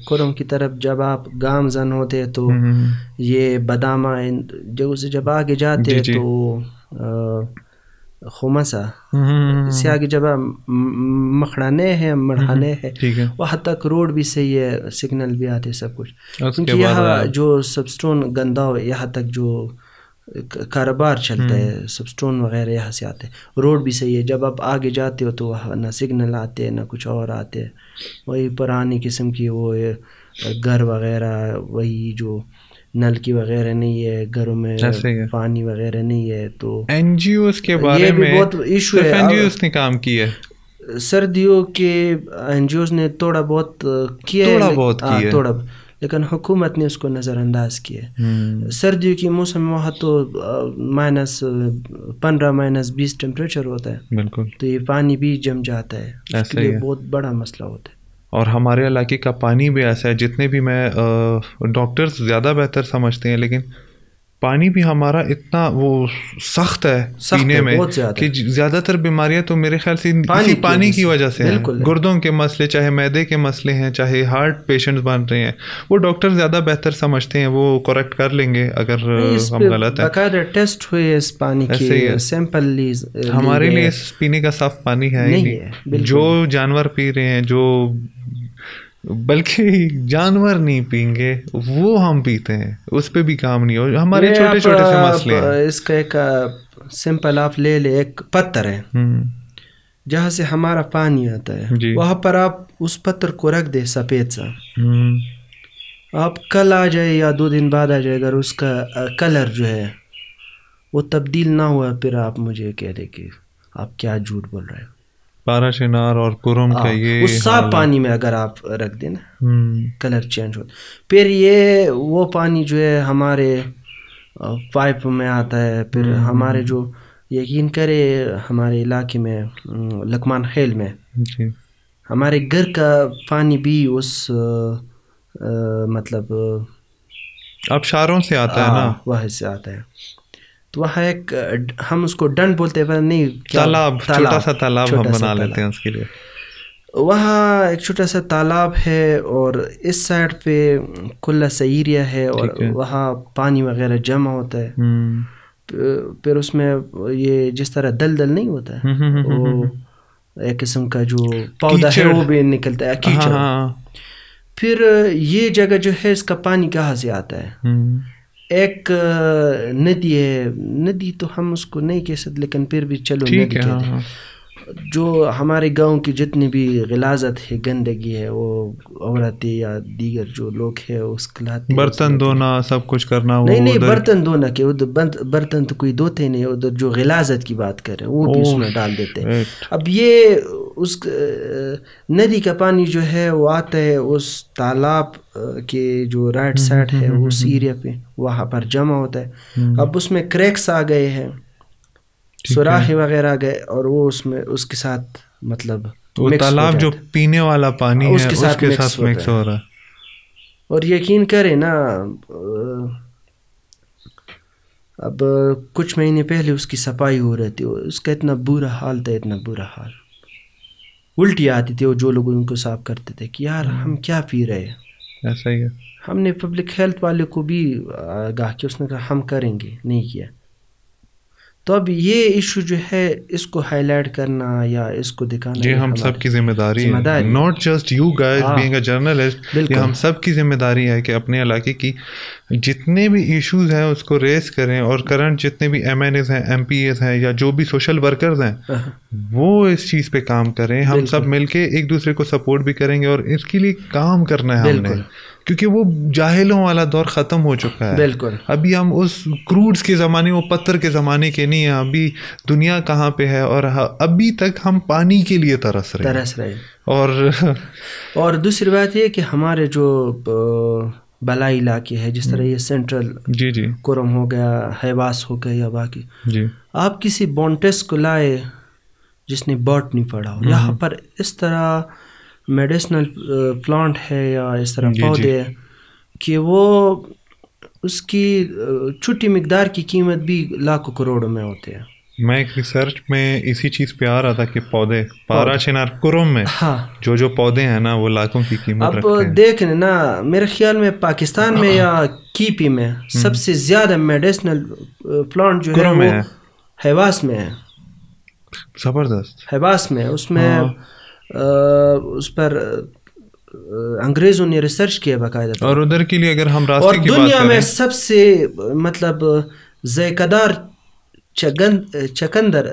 کرم کی طرف, جب آپ گام زن ہوتے تو یہ بدامہ جگہ سے جب آگے جاتے ہیں تو خمسا سے آگے جب مکھڑانے ہیں مڑھانے ہیں, وہاں تک روڈ بھی صحیح ہے, سگنل بھی آتے سب کچھ. کیونکہ یہاں جو سب اسٹون گندا ہو, یہاں تک جو کاروبار چلتا ہے سب اسٹون وغیرہ یہاں سے آتے ہیں. روڈ بھی صحیح ہے. جب آپ آگے جاتے ہو تو وہاں نہ سگنل آتے ہیں نہ کچھ اور آتے ہیں. وہی پرانی قسم کی وہ گھر وغیرہ, وہی جو نل کی وغیرہ نہیں ہے گھروں میں, پانی وغیرہ نہیں ہے. تو این جی اوز کے بارے میں بہت ایشو ہے. این جی اوز نے کام کیا ہے, سردیوں کے این جی اوز نے تھوڑا بہت کیا ہے, تھوڑا, لیکن حکومت نے اس کو نظر انداز کیا. سردیوں کے موسم میں وہاں تو -15 -20 ٹیمپریچر ہوتا ہے. بالکل. تو یہ پانی بھی جم جاتا ہے, اس کے لیے بہت بڑا مسئلہ ہوتا ہے. اور ہمارے علاقے کا پانی بھی ایسا ہے, جتنے بھی میں ڈاکٹرز زیادہ بہتر سمجھتے ہیں, لیکن پانی بھی ہمارا اتنا وہ سخت ہے پینے میں کہ زیادہ تر بیماریاں تو میرے خیال سے اسی پانی کی وجہ سے ہیں. گردوں کے مسئلے, چاہے معدے کے مسئلے ہیں, چاہے ہارٹ پیشنٹس بن رہے ہیں, وہ ڈاکٹر زیادہ بہتر سمجھتے ہیں, وہ کریکٹ کر لیں گے اگر ہم غلط ہیں. باقاعدہ ٹیسٹ ہوئے اس پانی کے, سیمپل ہمارے لیے پینے کا صاف پانی ہے ہی نہیں. جو جانور پی رہے ہیں, جو بلکہ جانور نہیں پئیں گے وہ ہم پیتے ہیں, اس پہ بھی کام نہیں ہو. ہمارے چھوٹے چھوٹے سے مسئلے ہیں. اس کا ایک سمپل آپ لے لے, ایک پتھر ہے جہاں سے ہمارا پانی آتا ہے, وہاں پر آپ اس پتھر کو رکھ دے سفید سا, آپ کل آ جائے یا 2 دن بعد آ جائے, اگر اس کا کلر جو ہے وہ تبدیل نہ ہوا, پھر آپ مجھے کہہ دیں کہ آپ کیا جھوٹ بول رہے ہو. پارا چنار اور کرم کا یہ اس صاف پانی میں اگر آپ رکھ دیں نا, کلر چینج ہوتا. پھر یہ وہ پانی جو ہے ہمارے پائپ میں آتا ہے, پھر ہمارے جو یقین کرے ہمارے علاقے میں لکمان خیل میں ہمارے گھر کا پانی بھی اس مطلب آبشاروں سے آتا ہے نا, وہاں سے آتا ہے. تو وہاں ایک ہم اس کو ڈنڈ بولتے ہیں, نہیں تالاب, چھوٹا سا تالاب ہم بنا لیتے ہیں اس کے لیے. وہاں ایک چھوٹا سا تالاب ہے اور اس سائڈ پہ کھلا سا ایریا ہے, اور وہاں پانی وغیرہ جمع ہوتا ہے. پھر اس میں یہ جس طرح دلدل نہیں ہوتا ہے, وہ ایک قسم کا جو پودا ہے وہ بھی نکلتا ہے, کیچڑ. پھر یہ جگہ جو ہے اس کا پانی کہاں سے آتا ہے, ایک ندی ہے, ندی تو ہم اس کو نہیں کہہ سکتے لیکن پھر بھی چلو ندی کہتے ہیں. جو ہمارے گاؤں کی جتنی بھی غلاظت ہے, گندگی ہے, وہ عورتیں یا دیگر جو لوگ ہیں اس کلاتے, برتن دھونا, سب کچھ کرنا. نہیں برتن دھونا کہ ادھر برتن تو کوئی دھوتے نہیں, ادھر جو غلاظت کی بات کر رہے ہیں وہ بھی اس میں ڈال دیتے ہیں. اب یہ اس ندی کا پانی جو ہے وہ آتا ہے اس تالاب کے جو رائٹ سائڈ ہے اس ایریا پہ, وہاں پر جمع ہوتا ہے. اب اس میں کریکس آ گئے ہیں, سوراخ وغیرہ گئے, اور وہ اس میں اس کے ساتھ مطلب وہ تالاب جو پینے والا پانی ہے اس کے ساتھ مکس ہو رہا ہے. اور یقین کریں نا, اب کچھ مہینے پہلے اس کی صفائی ہو رہی تھی, اس کا اتنا برا حال تھا, اتنا برا حال, الٹی آتی تھی. وہ جو لوگ ان کو صاف کرتے تھے کہ یار ہم کیا پی رہے ہیں. ایسا ہی ہے. ہم نے پبلک ہیلتھ والے کو بھی آگاہ کیا, اس نے کہا ہم کریں گے, نہیں کیا. تو اب یہ ایشو جو ہے اس کو ہائی لائٹ کرنا یا اس کو دکھانا, یہ ہم سب کی ذمہ داری ہے, not just you guys being a journalist. یہ ہم سب کی ذمہ داری ہے کہ اپنے علاقے کی جتنے بھی ایشوز ہیں اس کو ریز کریں, اور کرنٹ جتنے بھی ایم این ایز ہیں, ایم پی ایز ہیں, یا جو بھی سوشل ورکرز ہیں وہ اس چیز پہ کام کریں. ہم سب مل کے ایک دوسرے کو سپورٹ بھی کریں گے, اور اس کے لیے کام کرنا ہے ہم نے, کیونکہ وہ جاہلوں والا دور ختم ہو چکا ہے. بالکل. ابھی ہم اس کروڈز کے زمانے, وہ پتھر کے زمانے کے نہیں ہیں. ابھی دنیا کہاں پہ ہے, اور ابھی تک ہم پانی کے لیے ترس رہے. اور دوسری بات یہ کہ ہمارے جو بلائی علاقے ہے, جس طرح یہ سینٹرل کورم ہو گیا, ہیواس ہو گیا, یا باقی, آپ کسی بونٹس کو لائے جس نے باٹنی پڑھا ہو, یہاں پر اس طرح میڈیسنل پلانٹ ہے یا اس طرح پودے ہیں کہ وہ اس کی چھوٹی مقدار کی قیمت بھی لاکھوں کروڑوں میں ہوتے ہیں. میں ایک ریسرچ میں اسی چیز پہ آ رہا تھا کہ پودے پارا چنار کرم میں جو پودے ہیں نا وہ لاکھوں کی قیمت رکھتے ہیں. اب دیکھیں نا, میرے خیال میں پاکستان میں یا کیپی میں سب سے زیادہ میڈیسنل پلانٹ جو ہے وہ ہیواس میں ہے. زبردست. ہیواس میں, اس میں اس پر انگریزوں نے ریسرچ کیا باقاعدہ, اور ادھر کے لیے اگر ہم راستے کی بات کریں, اور دنیا میں سب سے مطلب ذائقہ دار چقندر,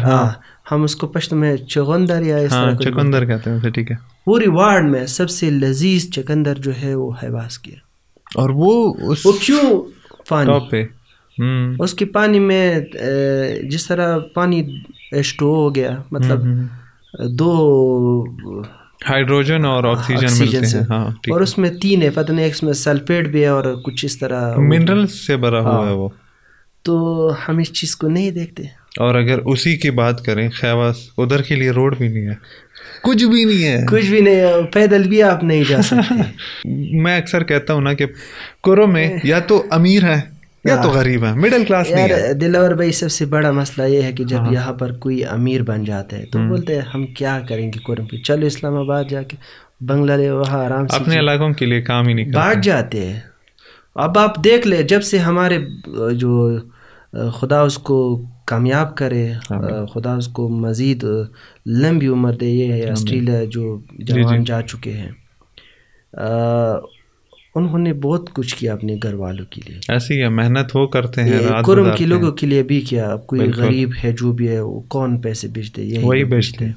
ہاں ہم اس کو پشتو میں چغندر یا اس طرح چقندر کہتے ہیں. ٹھیک ہے. پوری وارڈ میں سب سے لذیذ چقندر جو ہے وہ ہیواس کی ہے. اور وہ کیوں پانی ٹاپ پہ, اس کے پانی میں جس طرح پانی H2O ہو گیا, مطلب 2 ہائیڈروجن اور آکسیجن ملتے ہیں, اور اس میں 3 ہے, پتہ نہیں ایک میں سلفیٹ بھی ہے اور کچھ اس طرح منرل سے بھرا ہوا ہے وہ. تو ہم اس چیز کو نہیں دیکھتے. اور اگر اسی کی بات کریں, خیواس, ادھر کے لیے روڈ بھی نہیں ہے, کچھ بھی نہیں ہے, پیدل بھی آپ نہیں جا سکتے. میں اکثر کہتا ہوں نا کہ کرو میں یا تو امیر ہے یا تو غریب ہیں, مڈل کلاس نہیں ہے. دلاور بھائی سب سے بڑا مسئلہ یہ ہے کہ جب یہاں پر کوئی امیر بن جاتا ہے تو بولتے ہیں ہم کیا کریں گے کرم کی, چلو اسلام آباد جا کے بنگلہ لے, وہاں آرام سے اپنے علاقوں کے لیے کام ہی نہیں کرتے, بھاگ جاتے ہیں. اب آپ دیکھ لیں جب سے ہمارے جو خدا اس کو کامیاب کرے, خدا اس کو مزید لمبی عمر دے, یہ آسٹریلیا جو جوان جا چکے ہیں انہوں نے بہت کچھ کیا اپنے گھر والوں کے لیے. ایسی ہے, محنت وہ کرتے ہیں, کرم کے لوگوں کے لیے بھی کیا. اب کوئی غریب ہے جو بھی ہے وہ کون پیسے بیچتے, وہی بیچتے ہیں.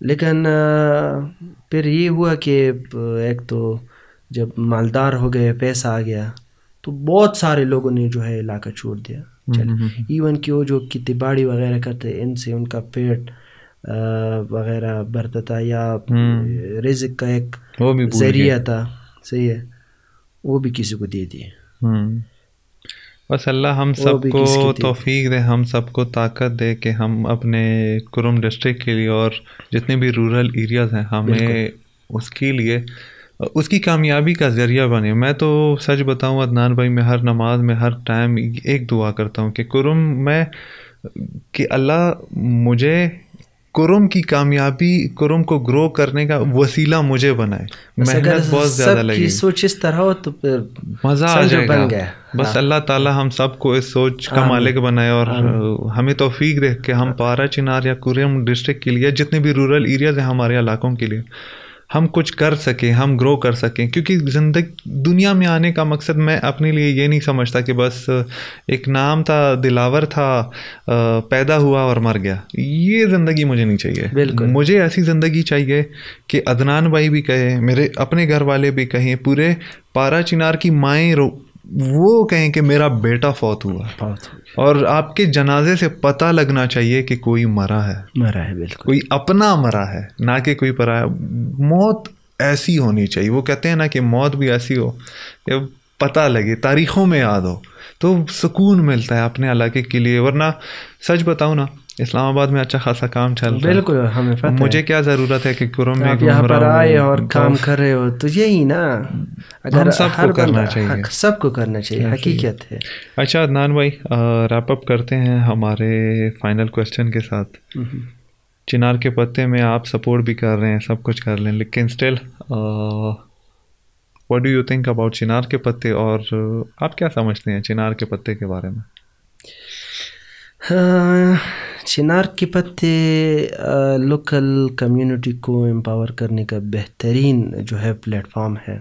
لیکن پھر یہ ہوا کہ ایک تو جب مالدار ہو گئے, پیسہ آ گیا, تو بہت سارے لوگوں نے جو ہے علاقہ چھوڑ دیا. ایون کہ وہ جو کھیتی باڑی وغیرہ کرتے ان سے ان کا پیٹ وغیرہ بھرتا تھا, یا رزق کا ایک ذریعہ تھا, صحیح ہے, وہ بھی کسی کو دے دیے. بس اللہ ہم سب کو توفیق دے, ہم سب کو طاقت دے کہ ہم اپنے کرم ڈسٹرکٹ کے لیے اور جتنے بھی رورل ایریاز ہیں ہمیں اس کے لیے اس کی کامیابی کا ذریعہ بنے. میں تو سچ بتاؤں عدنان بھائی, میں ہر نماز میں ہر ٹائم ایک دعا کرتا ہوں کہ کہ اللہ مجھے کرم کی کامیابی, کرم کو گرو کرنے کا وسیلہ مجھے بنائے. محنت بہت زیادہ لگی, سوچ اس طرح ہو تو مزہ آ جائے گا. بس اللہ تعالیٰ ہم سب کو اس سوچ کا مالک بنائے اور ہمیں توفیق دے کہ ہم پارا چنار یا کرم ڈسٹرکٹ کے لیے جتنے بھی رورل ایریاز ہیں ہمارے علاقوں کے لیے ہم کچھ کر سکیں, ہم گرو کر سکیں. کیونکہ دنیا میں آنے کا مقصد میں اپنے لیے یہ نہیں سمجھتا کہ بس ایک نام تھا, دلاور تھا, پیدا ہوا اور مر گیا. یہ زندگی مجھے نہیں چاہیے. بالکل مجھے ایسی زندگی چاہیے کہ عدنان بھائی بھی کہے, میرے اپنے گھر والے بھی کہیں, پورے پارا چنار کی مائیں وہ کہیں کہ میرا بیٹا فوت ہوا, اور آپ کے جنازے سے پتہ لگنا چاہیے کہ کوئی مرا ہے. بالکل کوئی اپنا مرا ہے, نہ کہ کوئی پرایا. موت ایسی ہونی چاہیے, وہ کہتے ہیں نا کہ موت بھی ایسی ہو کہ پتہ لگے, تاریخوں میں یاد ہو, تو سکون ملتا ہے اپنے علاقے کے لیے. ورنہ سچ بتاؤں نا, اسلام آباد میں اچھا خاصا کام چل رہا ہے. بالکل ہمیں پتہ ہے, مجھے کیا ضرورت ہے کہ کرم میں یہاں پر آئے اور کام کر رہے ہو, تو یہی نا, اگر سب کو کرنا چاہیے, سب کو کرنا چاہیے, حقیقت ہے. اچھا عدنان بھائی, ریپ اپ کرتے ہیں ہمارے فائنل کوشچن کے ساتھ. چنار کے پتے میں آپ سپورٹ بھی کر رہے ہیں, سب کچھ کر لیں, لیکن still what do you think about چنار کے پتے, اور آپ کیا سمجھتے ہیں چنار کے پتے کے بارے میں؟ چنار کے پتے لوکل کمیونٹی کو امپاور کرنے کا بہترین جو ہے پلیٹ فارم ہے,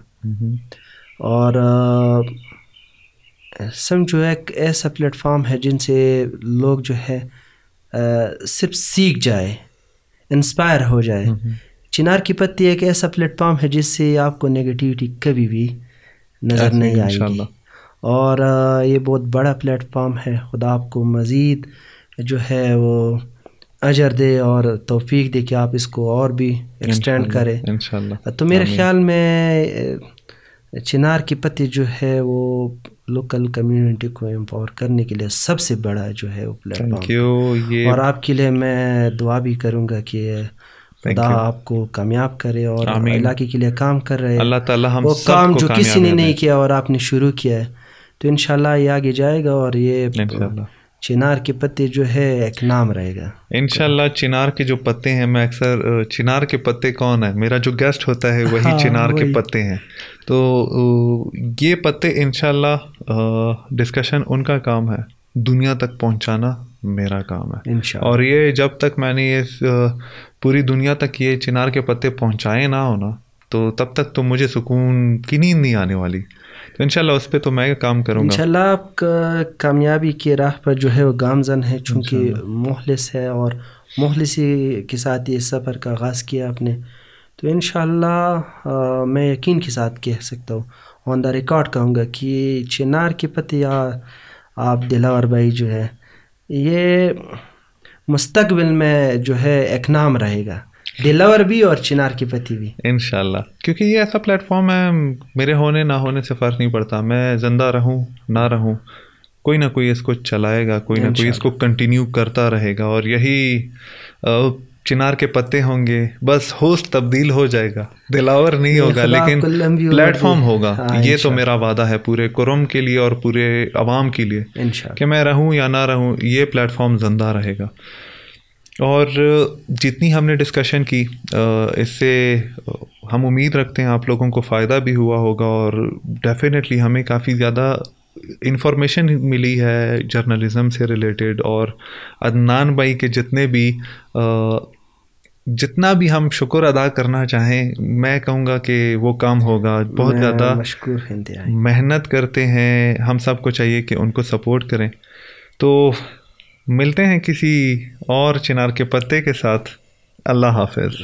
اور سمجھو ایک ایسا پلیٹ فارم ہے جن سے لوگ جو ہے صرف سیکھ جائے, انسپائر ہو جائے. چنار کی پتی ایک ایسا پلیٹ فارم ہے جس سے آپ کو نگیٹیوٹی کبھی بھی نظر نہیں آئے گی, اور یہ بہت بڑا پلیٹ فارم ہے. خدا آپ کو مزید جو ہے وہ اجر دے اور توفیق دے کہ آپ اس کو اور بھی ایکسٹینڈ کریں انشاءاللہ. تو میرے خیال میں چنار کی پتی جو ہے وہ لوکل کمیونٹی کو امپاور کرنے کے لیے سب سے بڑا جو ہے وہ پلیٹ فارم, اور آپ کے لیے میں دعا بھی کروں گا کہ خدا آپ کو کامیاب کرے, اور علاقے کے لیے کام کر رہے اللہ تعالیٰ ہم وہ کام جو کسی نے نہیں کیا اور آپ نے شروع کیا ہے, تو انشاءاللہ یہ آگے جائے گا, اور یہ چنار کے پتے جو ہے ایک نام رہے گا انشاءاللہ. چنار کے جو پتے ہیں, میں اکثر چنار کے پتے کون ہے, میرا جو گیسٹ ہوتا ہے وہی چنار کے پتے ہیں. تو یہ پتے انشاءاللہ ڈسکشن ان کا کام ہے, دنیا تک پہنچانا میرا کام ہے انشاءاللہ. اور یہ جب تک میں نے یہ پوری دنیا تک یہ چنار کے پتے پہنچائے نہ ہونا, تو تب تک تو مجھے سکون کی نیند نہیں آنے والی. تو انشاءاللہ اس پہ تو میں کام کروں گا. انشاءاللہ آپ کا کامیابی کے راہ پر جو ہے وہ گامزن ہے, چونکہ مخلص ہے, اور مخلصی کے ساتھ یہ سفر کا آغاز کیا آپ نے. تو انشاءاللہ میں یقین کے ساتھ کہہ سکتا ہوں, آن دا ریکارڈ کہوں گا کہ چنار کے پتے آپ دلاور بھائی جو ہے یہ مستقبل میں جو ہے ایک نام رہے گا, دلاور بھی اور چنار کی پتی بھی انشاءاللہ. کیونکہ یہ ایسا پلیٹ فارم ہے, میرے ہونے نہ ہونے سے فرق نہیں پڑتا, میں زندہ رہوں نہ رہوں, کوئی نہ کوئی اس کو چلائے گا, کوئی نہ کوئی اس کو کنٹینیو کرتا رہے گا. اور یہی چنار کے پتے ہوں گے, بس ہوسٹ تبدیل ہو جائے گا, دلاور نہیں ہوگا لیکن پلیٹ فارم ہوگا. یہ تو میرا وعدہ ہے پورے کرم کے لیے اور پورے عوام کے لیے کہ میں رہوں یا نہ رہوں, یہ پلیٹ فارم زندہ رہے گا. اور جتنی ہم نے ڈسکشن کی اس سے ہم امید رکھتے ہیں آپ لوگوں کو فائدہ بھی ہوا ہوگا, اور ڈیفینیٹلی ہمیں کافی زیادہ انفارمیشن ملی ہے جرنلزم سے ریلیٹڈ. اور عدنان بھائی کے جتنا بھی ہم شکر ادا کرنا چاہیں, میں کہوں گا کہ وہ کام ہوگا. بہت زیادہ محنت کرتے ہیں, ہم سب کو چاہیے کہ ان کو سپورٹ کریں. تو ملتے ہیں کسی اور چنار کے پتے کے ساتھ. اللہ حافظ.